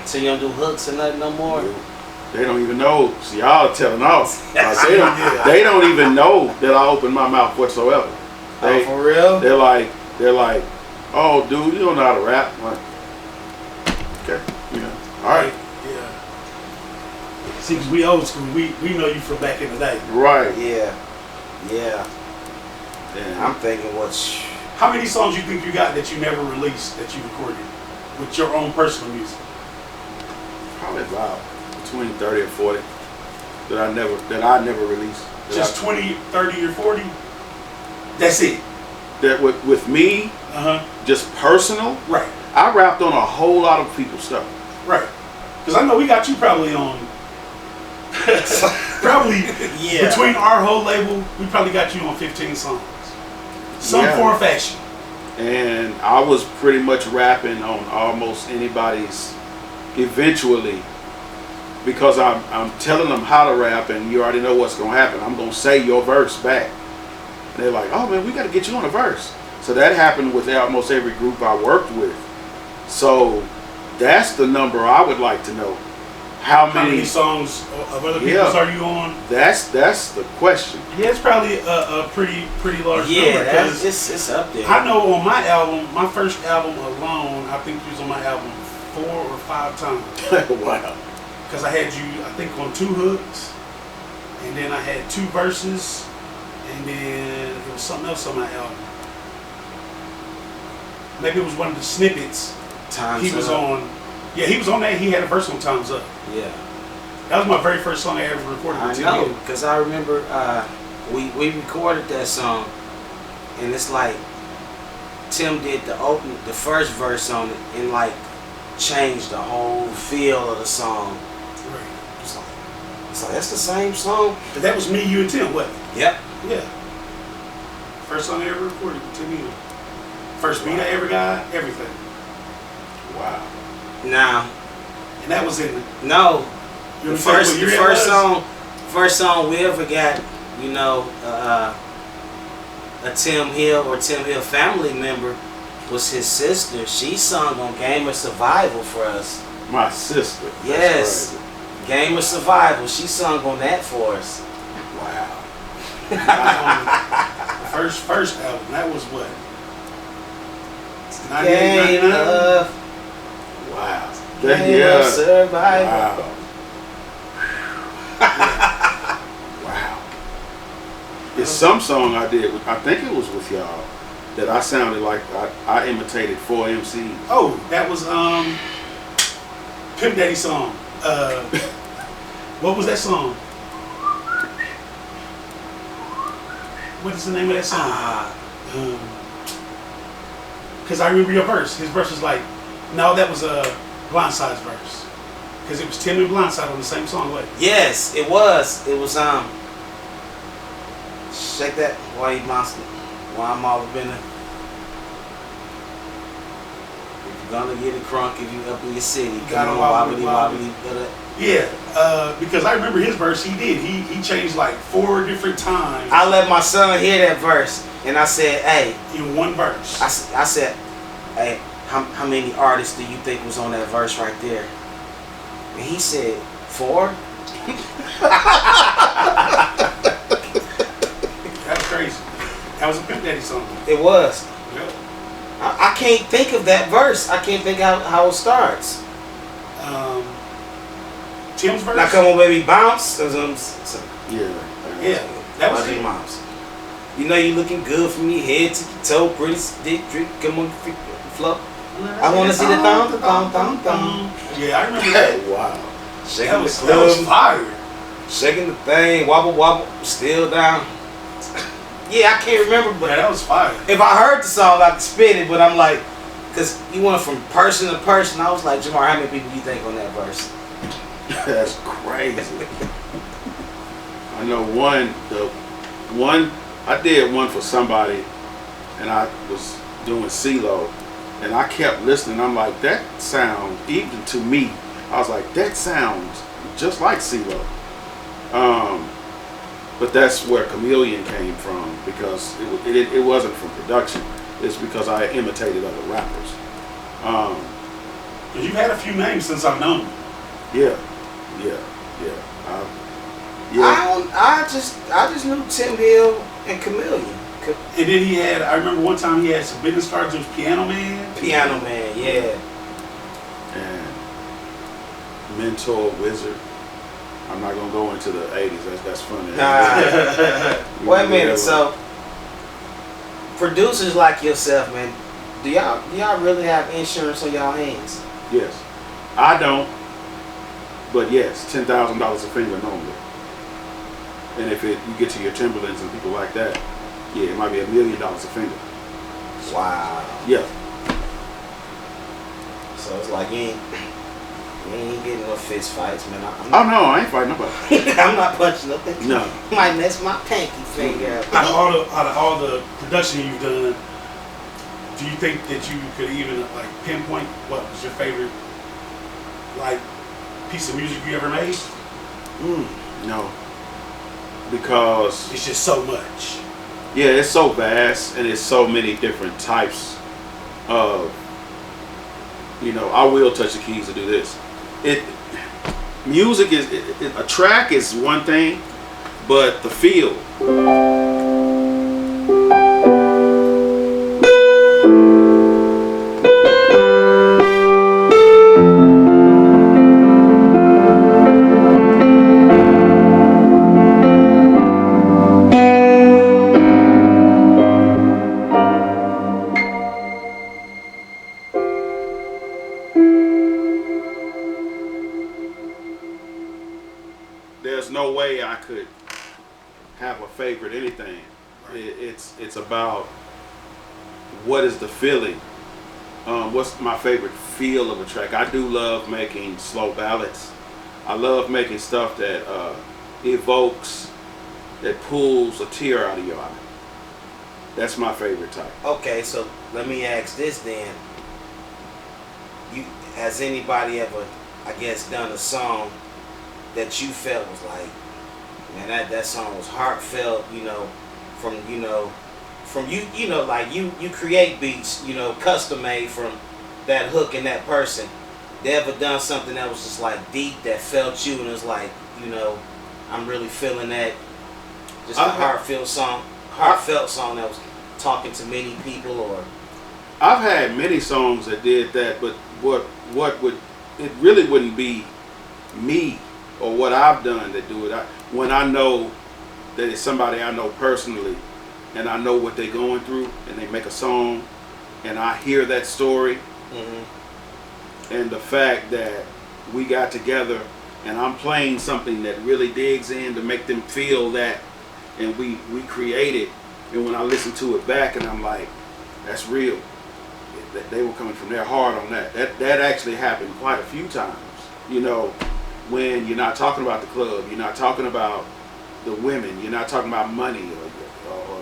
So you don't do hooks or nothing no more? they don't even know. See, y'all are telling off. Like, Yeah. they don't even know that I open my mouth whatsoever. Oh, for real? They're like, oh, dude, you don't know how to rap. I'm like, okay, all right, Yeah. See, 'cause we old school. We know you from back in the day. right. Yeah. Yeah. And I'm thinking what's... How many songs you think you got that you never released that you recorded with your own personal music? probably about between 30 and 40 that I never released. Just 20, 30, or 40? That's it. That with me, Uh-huh. just personal. Right. I rapped on a whole lot of people's stuff. Right. Because I know we got you probably on... probably Yeah. between our whole label, we probably got you on 15 songs. Some Yeah. form or fashion. And I was pretty much rapping on almost anybody's eventually, because I'm telling them how to rap, and you already know what's gonna happen. I'm gonna say your verse back, and they're like, "Oh man, we got to get you on a verse." So that happened with almost every group I worked with. So that's the number I would like to know. How How many many? songs of other Yeah. people's are you on? That's the question. Yeah, it's probably a pretty large Yeah, number. that's, 'Cause it's up there. I know on my album, my first album alone, I think you was on my album 4 or 5 times. Wow. Because I had you, I think, on 2 hooks, and then I had 2 verses, and then it was something else on my album. Maybe it was one of the snippets Time's he was Up. on. Yeah, he was on that. He had a verse on Time's Up. Yeah. That was my very first song I ever recorded I with know, Tim. because I remember we recorded that song, and it's like Tim did the first verse on it, and like changed the whole feel of the song. Right. It's like that's the same song. But that was me, you, and Tim, wasn't Yep. it? Yeah. First song I ever recorded with Tim Hill. First beat I ever got, everything. Wow. Now, And that was in no, you the know what first year that was? first song we ever got, a Tim Hill or Tim Hill family member was his sister. She sung on Game of Survival for us. My sister. That's Yes. crazy. Game of Survival. She sung on that for us. Wow. The first album. That was what? Game 98, 99? of, Wow. Game of Survival. Wow. Wow. It's some song I did. I think it was with y'all that I sounded like I imitated 4MC. Oh, that was Pimp Daddy song. What was that song? What is the name of that song? Ah, Because I remember your verse. His verse was like, no, that was a Blindside's verse. Because it was Tim and Blindside on the same song. What? yes, it was. It was shake that white monster. While I'm all up in it. If you're gonna get it crunk, if you up in your city, Gotta come on, wobbly, wobbly, wobbly. wobbly. Yeah, because I remember his verse. He did. He changed like 4 different times I let my son hear that verse, and I said, "Hey," in one verse. I said, "Hey, how many artists do you think was on that verse right there?" And he said, 4. That's crazy. That was a Pimp Daddy song. It was. Yep. I can't think of that verse. I can't think how it starts. Tim's verse. Now come on, baby, bounce. Yeah. Yeah, that was Watch it. moms. You know you looking good from your head to your toe, pretty dick, drip, come on, flop. I want to see the thumb. Yeah, I remember that. Wow. Shaking That the was club, fire. shaking the thing, wobble, wobble, still down. Yeah, I can't remember, Yeah, but that was fire. if I heard the song, I could spit it. But I'm like, because you went from person to person. I was like, Jamar, how many people do you think on that verse? That's crazy. I know I did one for somebody, and I was doing CeeLo, And I kept listening. I'm like, that sounds, even to me, I was like, that sounds just like CeeLo. But that's where Chameleon came from, because it wasn't from production. It's because I imitated other rappers. You've had a few names since I've known you. Yeah. I just knew Tim Hill and Chameleon. And then he had, I remember one time he had some business cards. It was Piano Man. Piano Man, yeah. And Mentor, Wizard. I'm not gonna go into the 80s. That's funny. Wait a minute. So, producers like yourself, man, do y'all really have insurance on y'all hands? Yes, I don't. But yes, $10,000 a finger normally. And if you get to your Timberlands and people like that, yeah, it might be $1 million a finger. Wow. Yeah. So it's like you ain't getting no fist fights, man. Oh no, I ain't fighting nobody. I'm not punching nothing. No. Might mess my pinky finger up. Out of all the production you've done, do you think that you could even like pinpoint what was your favorite like piece of music you ever made? No. Because it's just so much. Yeah, it's so vast, and it's so many different types of, I will touch the keys to do this. Music is, a track is one thing, but the feel. There's no way I could have a favorite anything. It's about what is the feeling. What's my favorite feel of a track? I do love making slow ballads. I love making stuff that evokes, that pulls a tear out of your eye. That's my favorite type. Okay, so let me ask this then. Has anybody ever, I guess, done a song that you felt was like, man, that song was heartfelt, from like you create beats, custom made from that hook and that person. They ever done something that was just like deep, that felt you, and it was like, I'm really feeling that. Just a heartfelt song that was talking to many people, or. I've had many songs that did that, but it really wouldn't be me or what I've done that do it. When I know that it's somebody I know personally, and I know what they're going through, and they make a song, and I hear that story, and the fact that we got together, and I'm playing something that really digs in to make them feel that, and we created, and when I listen to it back, and I'm like, that's real. That they were coming from their heart on that. That actually happened quite a few times. When you're not talking about the club, you're not talking about the women, you're not talking about money or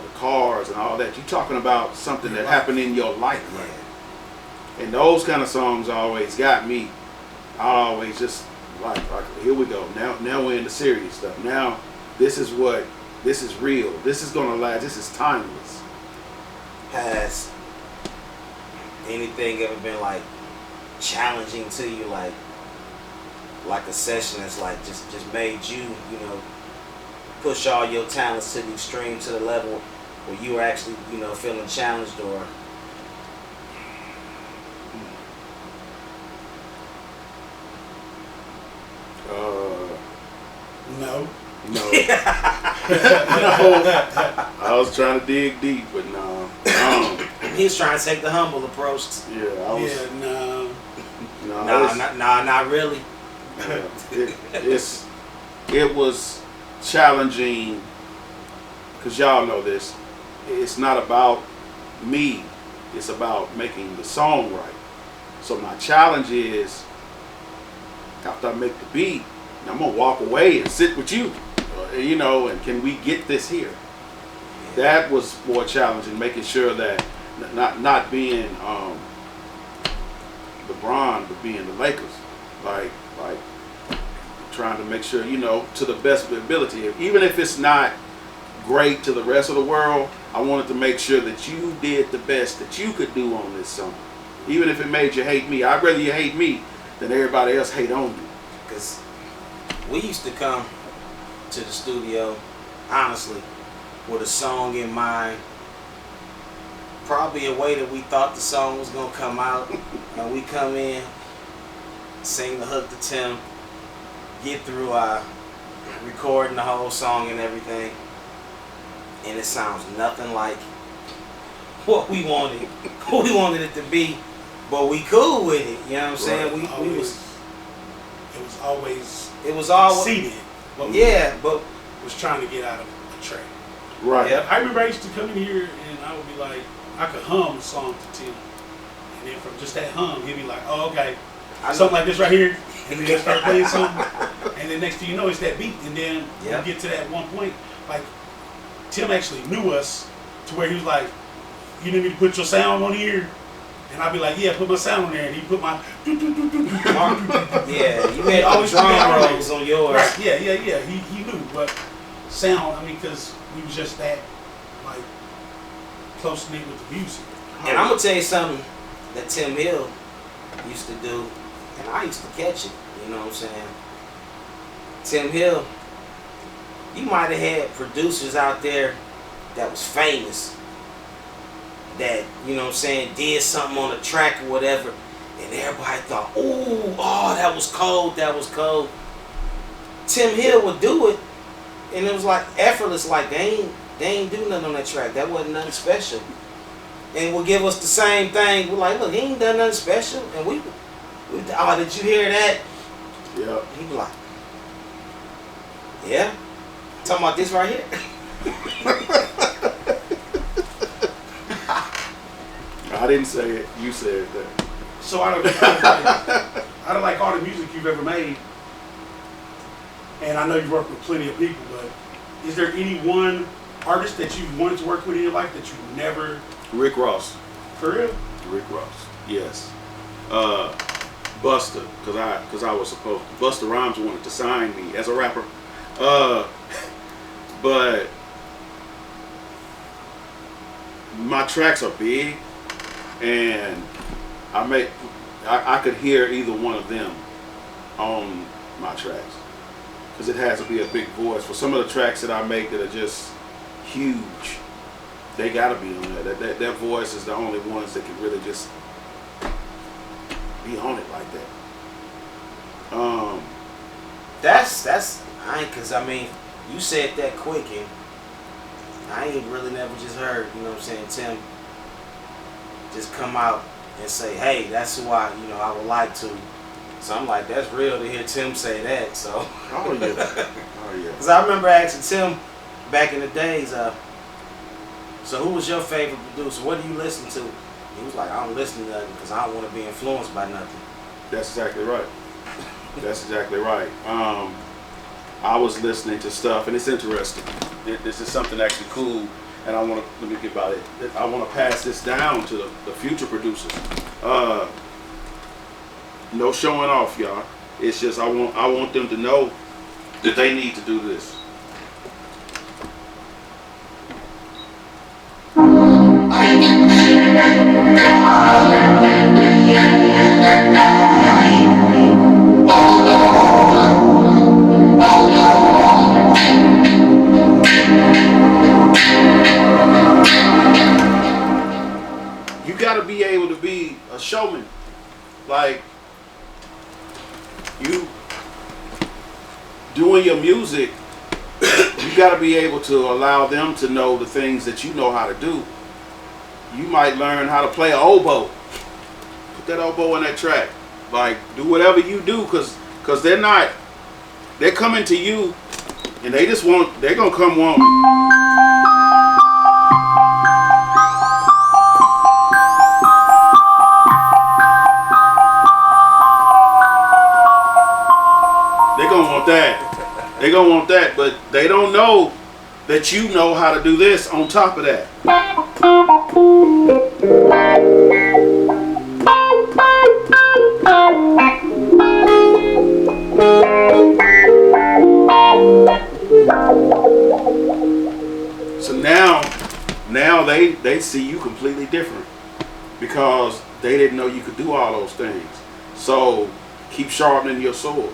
the cars and all that. You're talking about something that happened in your life. Right? And those kind of songs always got me. I always just like here we go. Now we're in the serious stuff. Now this is real. This is gonna last. This is timeless. Has anything ever been like challenging to you, like a session that's like just made you, push all your talents to the extreme, to the level where you were actually, feeling challenged, or? No. No. I was trying to dig deep, but no. He's trying to take the humble approach. Yeah, I was. Yeah, no. Not really. It was challenging, because y'all know this. It's not about me. It's about making the song right. So my challenge is, after I make the beat, I'm gonna walk away and sit with you, and can we get this here? That was more challenging, making sure that not being LeBron to be in the Lakers. Like trying to make sure, to the best of the ability. Even if it's not great to the rest of the world, I wanted to make sure that you did the best that you could do on this song. Even if it made you hate me. I'd rather you hate me than everybody else hate on you. Because we used to come to the studio, honestly, with a song in mind. Probably a way that we thought the song was going to come out. And we come in, sing the hook to Tim, get through recording the whole song and everything. And it sounds nothing like what we wanted. What we wanted it to be. But we cool with it. You know what I'm saying? It was always seated. But was trying to get out of a track. Right. Yep. I remember I used to come in here and I would be like, I could hum a song to Tim. And then from just that hum, he'd be like, oh, okay. Something like this right here. And then they'll start playing something. And then next thing you know, it's that beat. And then we get to that one point, like, Tim actually knew us to where he was like, you need me to put your sound on here? And I'd be like, yeah, put my sound on there. And he'd put my yeah, you had always drum rolls on yours. Right, yeah. He knew, but sound, because we was just that, like, close-knit with the music. And I'm going to tell you something that Tim Hill used to do, and I used to catch it, you know what I'm saying? Tim Hill, you might have had producers out there that was famous, that, you know what I'm saying, did something on a track or whatever, and everybody thought, oh, that was cold. Tim Hill would do it, and it was like effortless, like they ain't do nothing on that track. That wasn't nothing special. And would give us the same thing. We're like, look, he ain't done nothing special. And we oh, did you hear that? Yeah. He'd be like, yeah? Talking about this right here? I didn't say it. You said that. So out of like all the music you've ever made, and I know you've worked with plenty of people, but is there any one artist that you wanted to work with in your life that you never? Rick Ross. For real? Rick Ross. Yes. Busta, because I was supposed. Busta Rhymes wanted to sign me as a rapper, but my tracks are big, and I could hear either one of them on my tracks, because it has to be a big voice. For some of the tracks that I make that are just huge, they gotta be on there. That voice is the only ones that can really just be on it like that. Because you said that quick, and I ain't really never just heard, you know what I'm saying, Tim just come out and say, hey, that's who I would like to. So I'm like, that's real to hear Tim say that. So. Oh yeah. Because I remember asking Tim back in the days, so who was your favorite producer? What do you listen to? He was like, I don't listen to nothing because I don't want to be influenced by nothing. That's exactly right. That's exactly right. I was listening to stuff, and it's interesting. This is something actually cool, and I want to, let me get about it. I want to pass this down to the future producers. No showing off, y'all. It's just I want them to know that they need to do this. You got to be able to be a showman. Like, you doing your music, you got to be able to allow them to know the things that you know how to do. You might learn how to play an oboe. Put that oboe in that track. Like, do whatever you do, because they're coming to you, and they're going to come want me. They're going to want that, but they don't know that you know how to do this on top of that. they see you completely different because they didn't know you could do all those things. So keep sharpening your sword.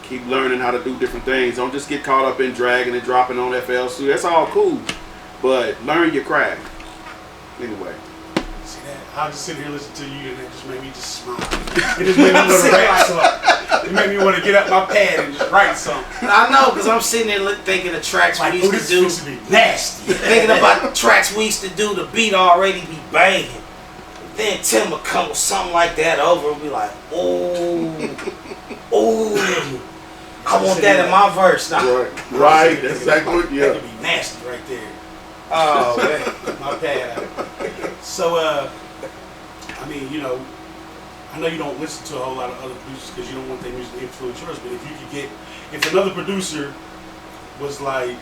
Keep learning how to do different things. Don't just get caught up in dragging and dropping on FL2. That's all cool, but learn your craft. Anyway. See that? I'll just sit here and listen to you, and it just made me just smile. It just made me want to write something. It made me want to get out my pad and just write something. I know, because I'm sitting there thinking of tracks Like, we oh, used this to do. is supposed to be nasty. Thinking about the tracks we used to do, the beat already be banging. Then Tim would come with something like that over and be like, oh, I want that in my verse now. Right, that's exactly what, That yeah. could be nasty right there. Oh, man. My pad out. So, I mean, you know, I know you don't listen to a whole lot of other producers because you don't want their music to influence yours, but if you could get, if another producer was like,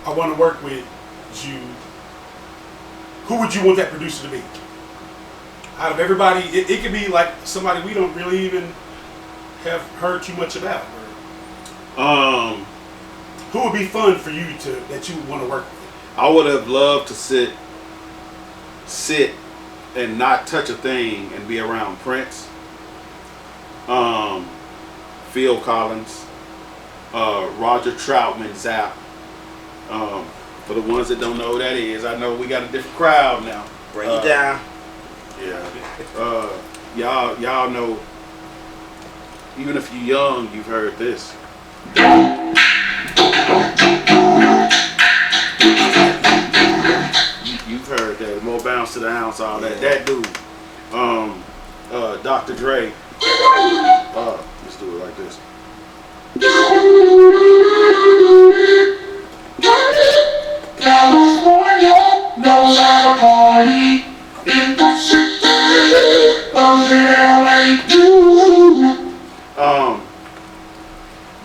I want to work with you, who would you want that producer to be? Out of everybody, it could be like somebody we don't really even have heard too much about. Or who would be fun for you that you would want to work with? I would have loved to sit and not touch a thing and be around Prince, Phil Collins, Roger Troutman, Zapp. For the ones that don't know who that is, I know we got a different crowd now. Bring it down. Yeah. Y'all know, even if you're young, you've heard this. You've heard that. More bounce to the ounce, all that. That dude. Dr. Dre. Let's do it like this. California knows how to party in the city of LA.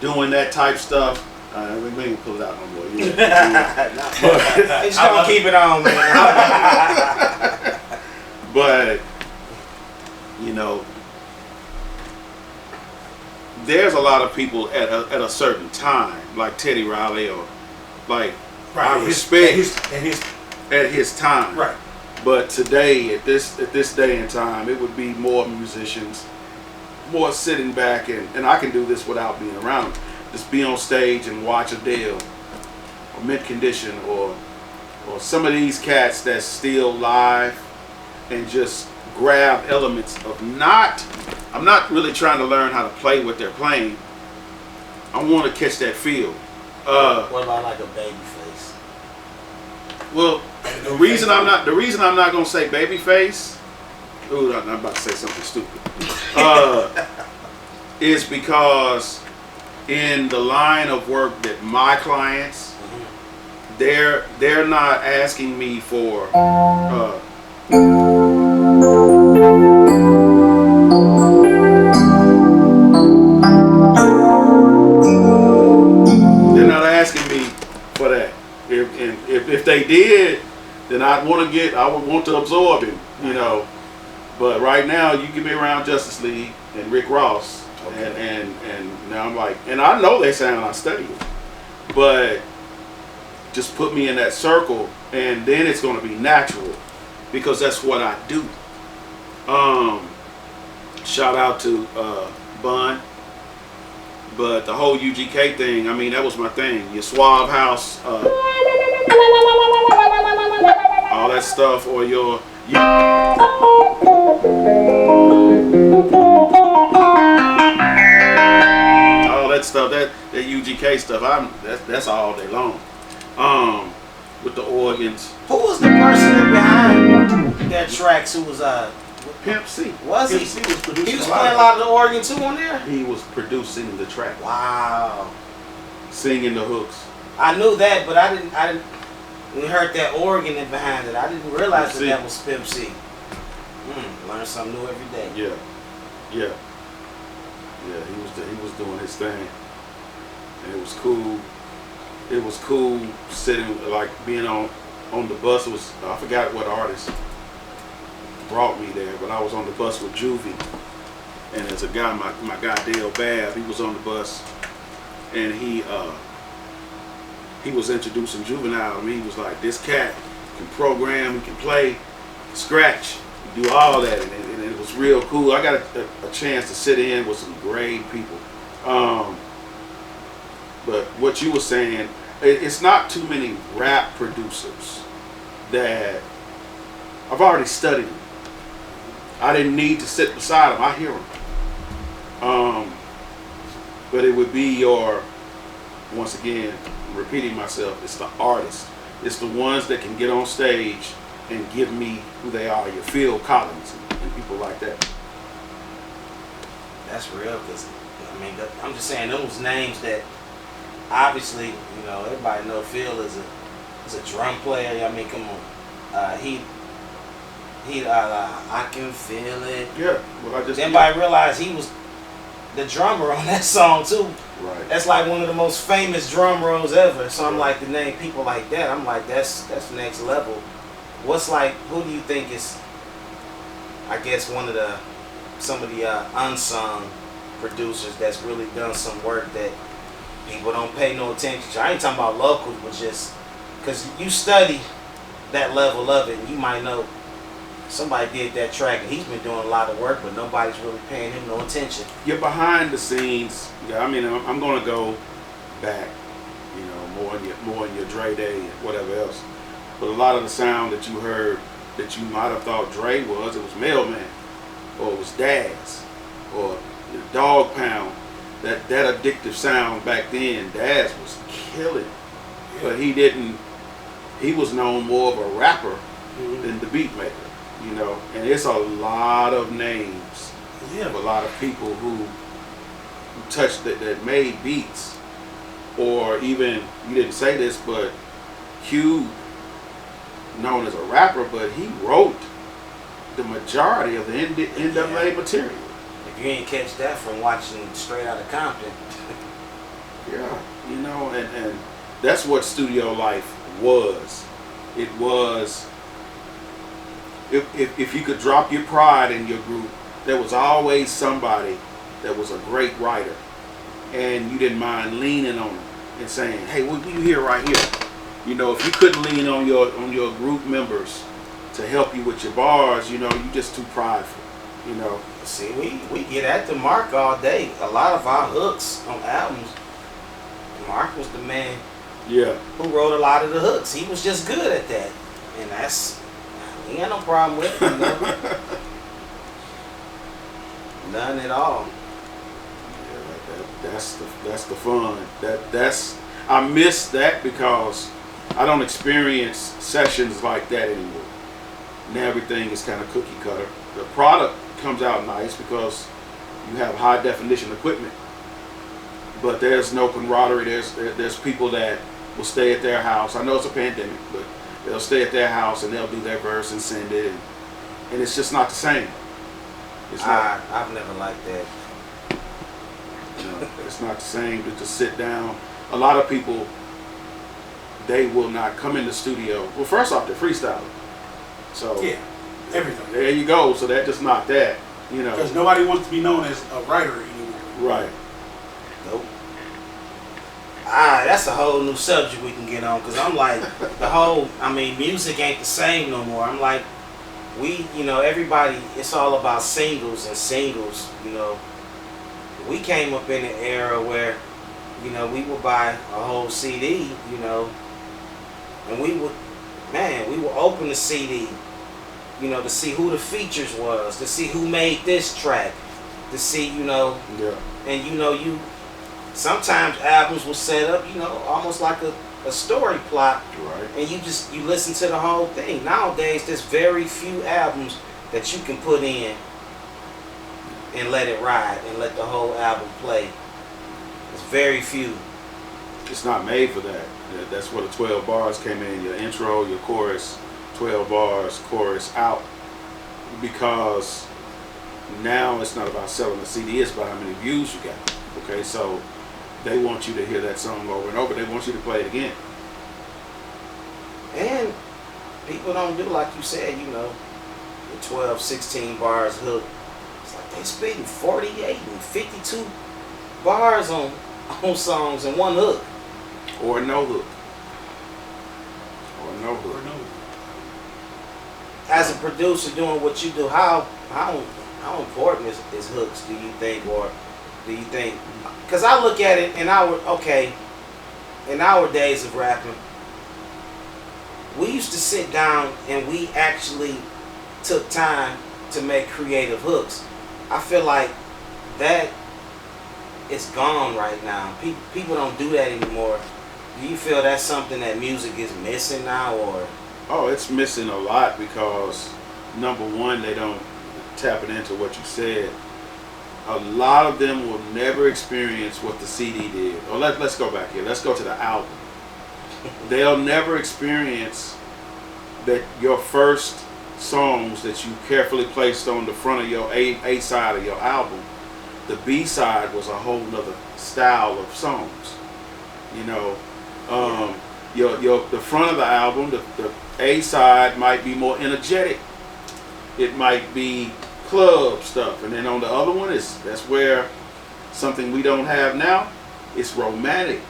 Doing that type stuff. We ain't pull it out no more. Just gonna keep it on, man. But you know, there's a lot of people at a certain time, like Teddy Riley, or like I respect at his time. Right. But today, at this day and time, it would be more musicians, more sitting back, and I can do this without being around them. Just be on stage and watch Adele, or Mint Condition, or some of these cats that's still live, and just grab elements of I'm not really trying to learn how to play what they're playing. I want to catch that feel. What about like a Babyface? Well, the reason I'm not gonna say Babyface, ooh, I'm about to say something stupid, is because in the line of work that my clients, they're not asking me for that. If they did, then I would want to absorb him, you know. But right now, you get me around Justice League and Rick Ross, and now I'm like, and I know they sound, I study it, but just put me in that circle, and then it's going to be natural, because that's what I do. Shout out to Bun. But the whole UGK thing, I mean, that was my thing. Your Suave House, all that stuff, or all that stuff, that UGK stuff, that's all day long. With the organs. Who was the person behind that tracks? Who was Pimp C. Was he? Pimp C was producing He was playing a lot of the organ too on there? He was producing the track. Wow. Singing the hooks. I knew that, but I didn't when we heard that organ behind it, I didn't realize that was Pimp C. Learn something new every day. Yeah. He was doing his thing, and it was cool. It was cool sitting, like being on the bus. It was, I forgot what artist brought me there, but I was on the bus with Juvie, and there's a guy, my guy Dale Babb, he was on the bus, and he he was introducing Juvenile to me. He was like, this cat can program, he can play, scratch, do all that, and it was real cool. I got a chance to sit in with some great people. But what you were saying, it's not too many rap producers that I've already studied them. I didn't need to sit beside them. I hear them. But it would be once again, repeating myself, it's the artists. It's the ones that can get on stage and give me who they are. Your Phil Collins and people like that. That's real, because I mean, I'm just saying those names that obviously, you know, everybody know Phil is a drum player. I mean, come on, I can feel it. Yeah, well, I just Everybody realized he was the drummer on that song too. right. That's like one of the most famous drum rolls ever. So I'm like, to name people like that, I'm like, that's next level. What's like, who do you think is, I guess, some of the unsung producers that's really done some work that people don't pay no attention to? I ain't talking about locals, but just because you study that level of it, and you might know somebody did that track and he's been doing a lot of work, but nobody's really paying him no attention. You're behind the scenes. Yeah, I mean, I'm gonna go back, you know, more in your Dre day and whatever else. But a lot of the sound that you heard that you might have thought Dre it was Mailman, or it was Daz, or the Dog Pound. That addictive sound back then, Daz was killing. But he was known more of a rapper than the beat maker, you know. And it's a lot of names of a lot of people who touched that made beats. Or even, you didn't say this, but Cube, known as a rapper, but he wrote the majority of the NWA material. If you ain't catch that from watching Straight Outta Compton. Yeah, you know, and that's what studio life was. It was, if you could drop your pride in your group, there was always somebody that was a great writer, and you didn't mind leaning on them and saying, hey, what do you hear right here? You know, if you couldn't lean on your group members to help you with your bars, you know, you just too prideful, you know. See, we get at the Mark all day. A lot of our hooks on albums, Mark was the man who wrote a lot of the hooks. He was just good at that. And he had no problem with it, you know. None at all. Yeah, that's the fun. I miss that because I don't experience sessions like that anymore. Now everything is kind of cookie cutter. The product comes out nice because you have high definition equipment, but there's no camaraderie. There's people that will stay at their house. I know it's a pandemic, but they'll stay at their house and they'll do their verse and send it, and it's just not the same. It's not. I've never liked that. It's not the same to just sit down. A lot of people, they will not come in the studio. Well, first off, they're freestyling. So Yeah, everything. there you go. So that just not that, you know. Because nobody wants to be known as a writer anymore. Right. Nope. That's a whole new subject we can get on, because I'm like, music ain't the same no more. I'm like, everybody, it's all about singles, you know. We came up in an era where, you know, we would buy a whole CD, you know, and we would open the CD, you know, to see who the features was, to see who made this track, to see, you know, and you know, sometimes albums will set up, you know, almost like a story plot, Right. and you listen to the whole thing. Nowadays, there's very few albums that you can put in and let it ride and let the whole album play. It's very few. It's not made for that. That's where the 12 bars came in. Your intro, your chorus, 12 bars, chorus out. Because now it's not about selling a CD, it's about how many views you got. Okay, so they want you to hear that song over and over. They want you to play it again. And people don't do like you said, you know, the 12, 16 bars hook. It's like they spitting 48 and 52 bars on songs and one hook. Or no hook. No Or hook. no. As a producer doing what you do, how important is hooks, do you think, or do you think? Because I look at it in our days of rapping, we used to sit down and we actually took time to make creative hooks. I feel like that is gone right now. People don't do that anymore. Do you feel that's something that music is missing now, or? Oh, it's missing a lot because number one, they don't tapping into what you said. A lot of them will never experience what the CD did. Or let's go back here. Let's go to the album. They'll never experience that your first songs that you carefully placed on the front of your A side of your album, the B side was a whole nother style of songs. You know, the front of the album, the A side might be more energetic. It might be club stuff, and then on the other one that's where something we don't have now. It's romantic.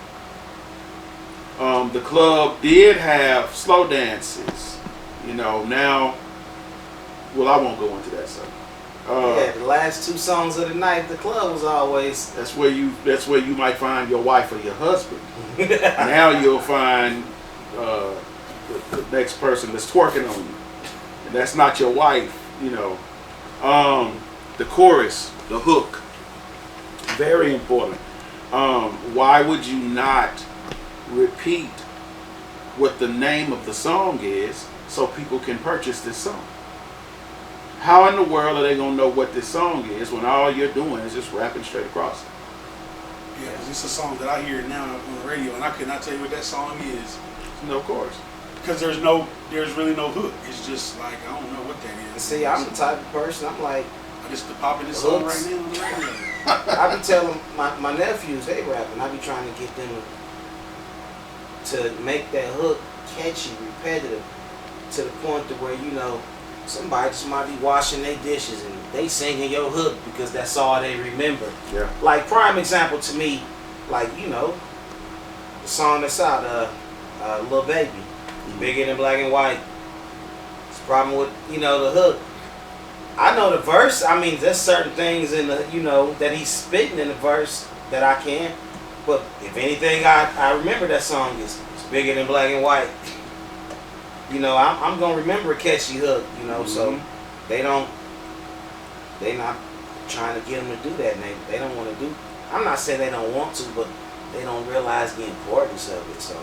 The club did have slow dances. You know, now. Well, I won't go into that stuff. Yeah, the last two songs of the night, the club was always. That's where you might find your wife or your husband. Now you'll find the next person that's twerking on you, and that's not your wife. You know, the chorus, the hook, very important. Why would you not repeat what the name of the song is so people can purchase this song? How in the world are they gonna know what this song is when all you're doing is just rapping straight across it? Yeah, 'cause it's a song that I hear now on the radio, and I could not tell you what that song is. No, of course. Because there's really no hook. It's just like, I don't know what that is. See, I'm the type of person, I'm like, I just popping this song Hooks. right now on the radio. I be telling my nephews, they rapping, I be trying to get them to make that hook catchy, repetitive, to the point to where, you know, somebody just might be washing their dishes and they singing your hook because that's all they remember. Yeah. Like, prime example to me, like, you know, the song that's out, Lil Baby, Bigger Than Black and White. It's a problem with, you know, the hook. I know the verse. I mean, there's certain things in the, you know, that he's spitting in the verse that I can. But if anything, I remember that song is Bigger Than Black and White. You know, I'm gonna remember a catchy hook. You know, so they not trying to get them to do that. And they don't want to do. I'm not saying they don't want to, but they don't realize the importance of it. So.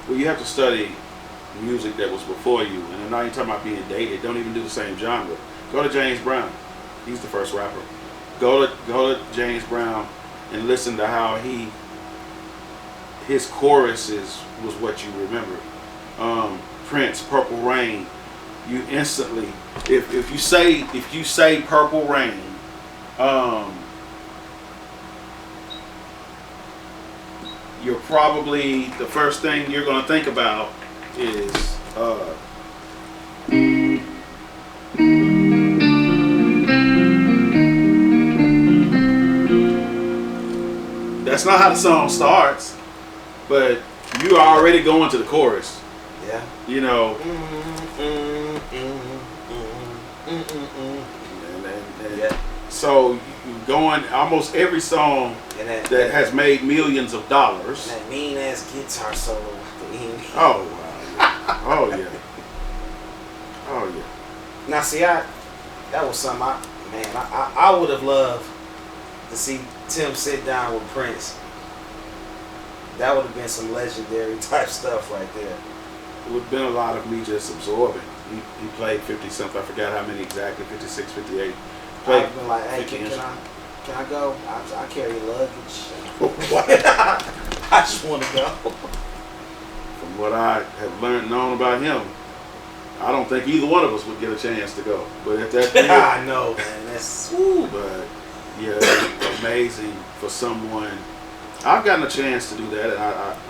Well, you have to study music that was before you, and I'm not even talking about being dated. Don't even do the same genre. Go to James Brown. He's the first rapper. Go to James Brown and listen to how his choruses was what you remember. Prince, Purple Rain. You instantly, if you say Purple Rain, you're probably, the first thing you're gonna think about is that's not how the song starts, but you are already going to the chorus. Yeah. You know. Yeah. So you going almost every song And that has made millions of dollars. that mean ass guitar solo. Oh wow. Oh yeah. Oh yeah. Now see, that was something I would have loved to see Tim sit down with Prince. That would have been some legendary type stuff right there. It would have been a lot of me just absorbing. He played 50 something. I forgot how many exactly. 56, 58. I'd have been like, hey, 50 can I go? I carry luggage. What? I just want to go. From what I have known about him, I don't think either one of us would get a chance to go. But if that I know, man. That's woo. But yeah, it's amazing for someone. I've gotten a chance to do that, and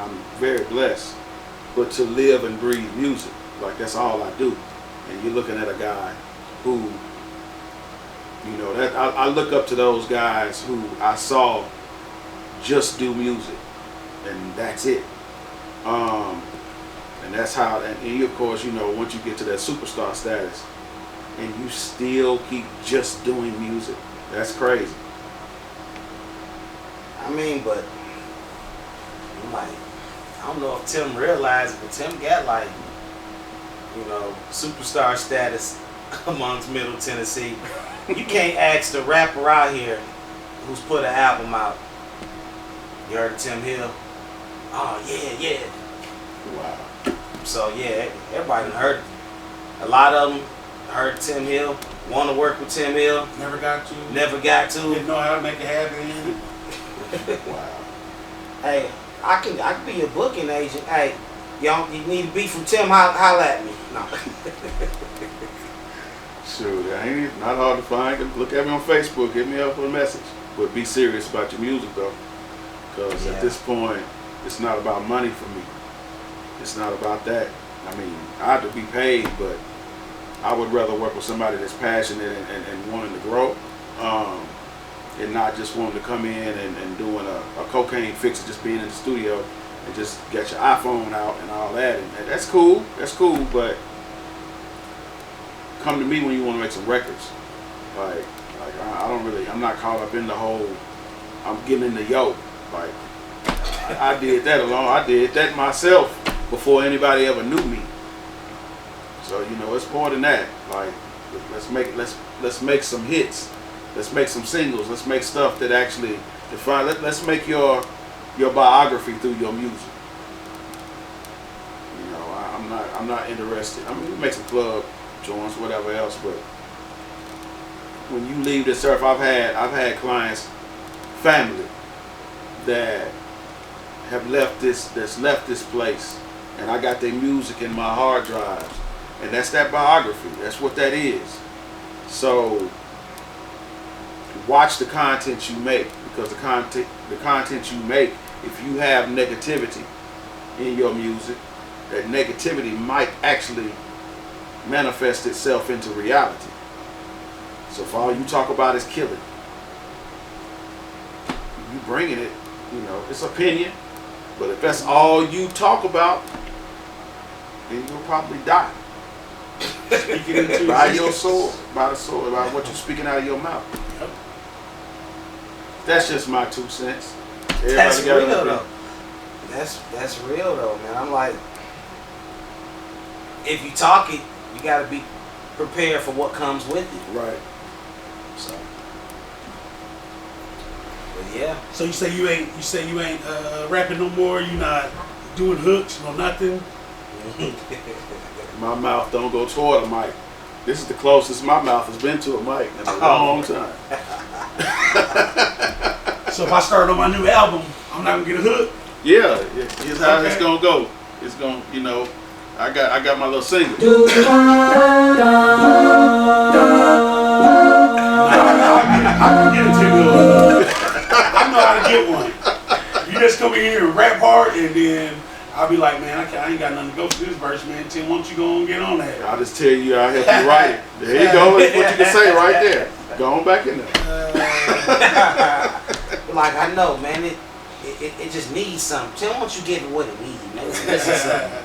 I'm very blessed. But to live and breathe music, like that's all I do. And you're looking at a guy who, you know, that I look up to those guys who I saw just do music, and that's it. And that's how, and you, of course, you know, once you get to that superstar status, and you still keep just doing music, that's crazy. I mean, but I'm like, I don't know if Tim realized it, but Tim got like, you know, superstar status amongst Middle Tennessee. You can't ask the rapper out here who's put an album out. You heard of Tim Hill? Oh yeah. Wow. So yeah, everybody done heard. A lot of them heard Tim Hill. Want to work with Tim Hill. Never got to. Never got to. Didn't know how to make it happen. Wow. Hey, I can be a booking agent. Hey, y'all, you need to be from Tim. Holla at me. No. Shoot, that ain't not hard to find. Look at me on Facebook. Hit me up with a message. But be serious about your music though, because Yeah. at this point, it's not about money for me. It's not about that. I mean, I have to be paid, but I would rather work with somebody that's passionate and wanting to grow, and not just wanting to come in and doing a cocaine fix of just being in the studio and just get your iPhone out and all that. And that's cool. That's cool, but come to me when you want to make some records. Like I don't really, I'm not caught up in the whole, I'm getting in the yoke. Like, I did that alone. I did that myself before anybody ever knew me. So, you know, it's more than that. Like, let's make some hits. Let's make some singles. Let's make stuff that actually define. Let's make your biography through your music. You know, I'm not interested. I mean, we make some club joints, whatever else, but when you leave this earth, I've had clients, family, that have left this place, and I got their music in my hard drives, and that's that biography. That's what that is. So watch the content you make, because the content you make, if you have negativity in your music, that negativity might actually manifest itself into reality. So if all you talk about is killing, you bringing it, you know, it's opinion, but if that's all you talk about, then you'll probably die. Speaking into By existence. your soul, by the soul, about what you're speaking out of your mouth. Yep. That's just my 2 cents. That's Everybody got real an though. opinion. That's real though, man. I'm like, if you talk it, you gotta be prepared for what comes with it. Right. So, but yeah. So you say you ain't rapping no more. You not doing hooks, no nothing. My mouth don't go toward a mic. This is the closest my mouth has been to a mic in a long time. So if I start on my new album, I'm not gonna get a hook. Yeah, here's how it's Okay. gonna go. It's gonna, you know, I got my little single. I can get a tingle. I know how to get one. You just come in here and rap hard, and then I'll be like, man, I ain't got nothing to go to this verse, man. Tim, why don't you go and get on that? I'll just tell you, I'll help you write it. There you go. That's what you can say right there. Go on back in there. Like, I know, man, it just needs something. Tell them what you give it what it needs, man. This is something.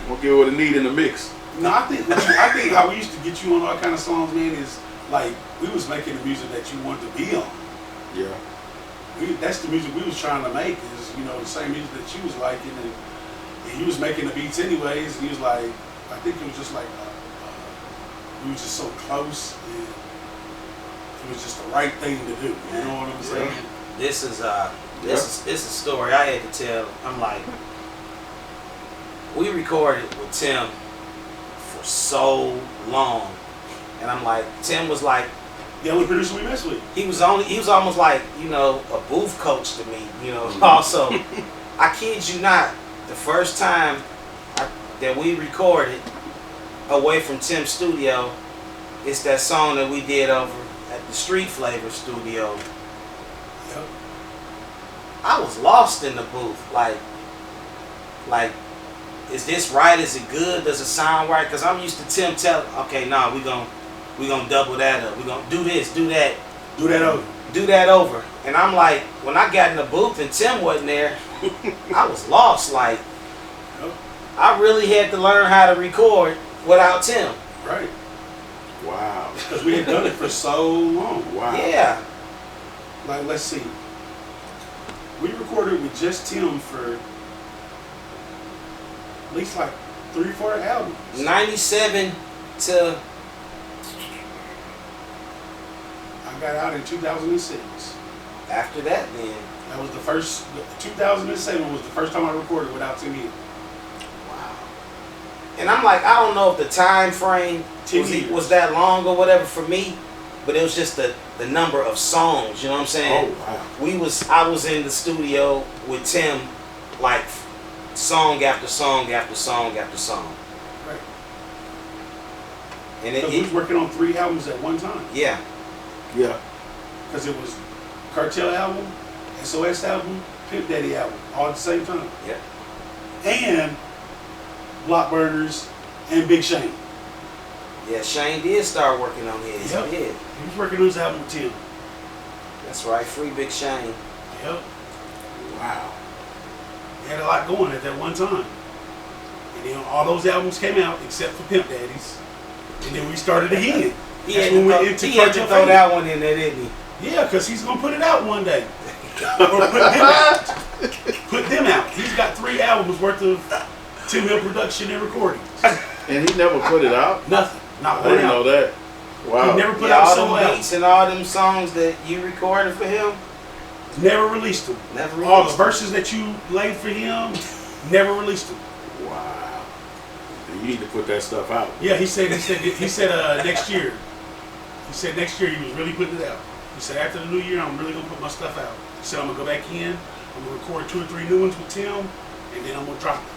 We'll get what it need in the mix. No, I think how we used to get you on all kind of songs, man, is like we was making the music that you wanted to be on. Yeah. That's the music we was trying to make. Is, you know, the same music that you was liking, and you was making the beats anyways. And he was like, I think it was just like we was just so close, and it was just the right thing to do. You know what I'm saying? This is a story I had to tell. I'm like, we recorded with Tim for so long, and I'm like, Tim was like, The only producer we messed with. he was almost like, you know, a booth coach to me, you know. Also, I kid you not, the first time that we recorded away from Tim's studio, it's that song that we did over at the Street Flavor studio. Yep. I was lost in the booth, like, is this right? Is it good? Does it sound right? Because I'm used to Tim telling, okay, nah, we gonna double that up. We gonna do this, do that, Do that over. do that over. And I'm like, when I got in the booth and Tim wasn't there, I was lost. Like, Yep. I really had to learn how to record without Tim. Right. Wow. Because we had done it for so long. Wow. Yeah. Like, let's see. We recorded with just Tim for at least like 3 or 4 albums. 97 to I got out in 2006. after that, then. That was the first. 2007 was the first time I recorded without Tim Hill. Wow. And I'm like, I don't know if the time frame 10 years. was that long or whatever for me, but it was just the number of songs. You know what I'm saying? Oh, wow. I was in the studio with Tim, like song after song after song after song, Right. and Because we was working on 3 albums at one time. yeah, Yeah. Because it was Cartel album, SOS album, Pimp Daddy album, all at the same time. yeah. And Block Burners and Big Shane. Yeah, Shane did start working on his. Yep. He did. He was working on his album with Tim. That's right, Free Big Shane. Yep. Wow. He had a lot going at that one time. And then all those albums came out except for Pimp Daddies. And then we started again. He That's had when to we throw, went into he had to Cartel throw Fame. that one in there, didn't he? Yeah, because he's going to put it out one day. Or put them out. Put them out. He's got 3 albums worth of Tim Hill production and recordings. And he never put it out? Nothing. Not I one didn't know out. that. Wow. He never put Yeah, out a all solo them album. beats and all them songs that you recorded for him, Never released them. never All the released them. verses that you laid for him, never released them. Wow. You need to put that stuff out. Yeah, he said next year. He said next year he was really putting it out. He said after the new year I'm really gonna put my stuff out. He said I'm gonna go back in, I'm gonna record 2 or 3 new ones with Tim, and then I'm gonna drop it.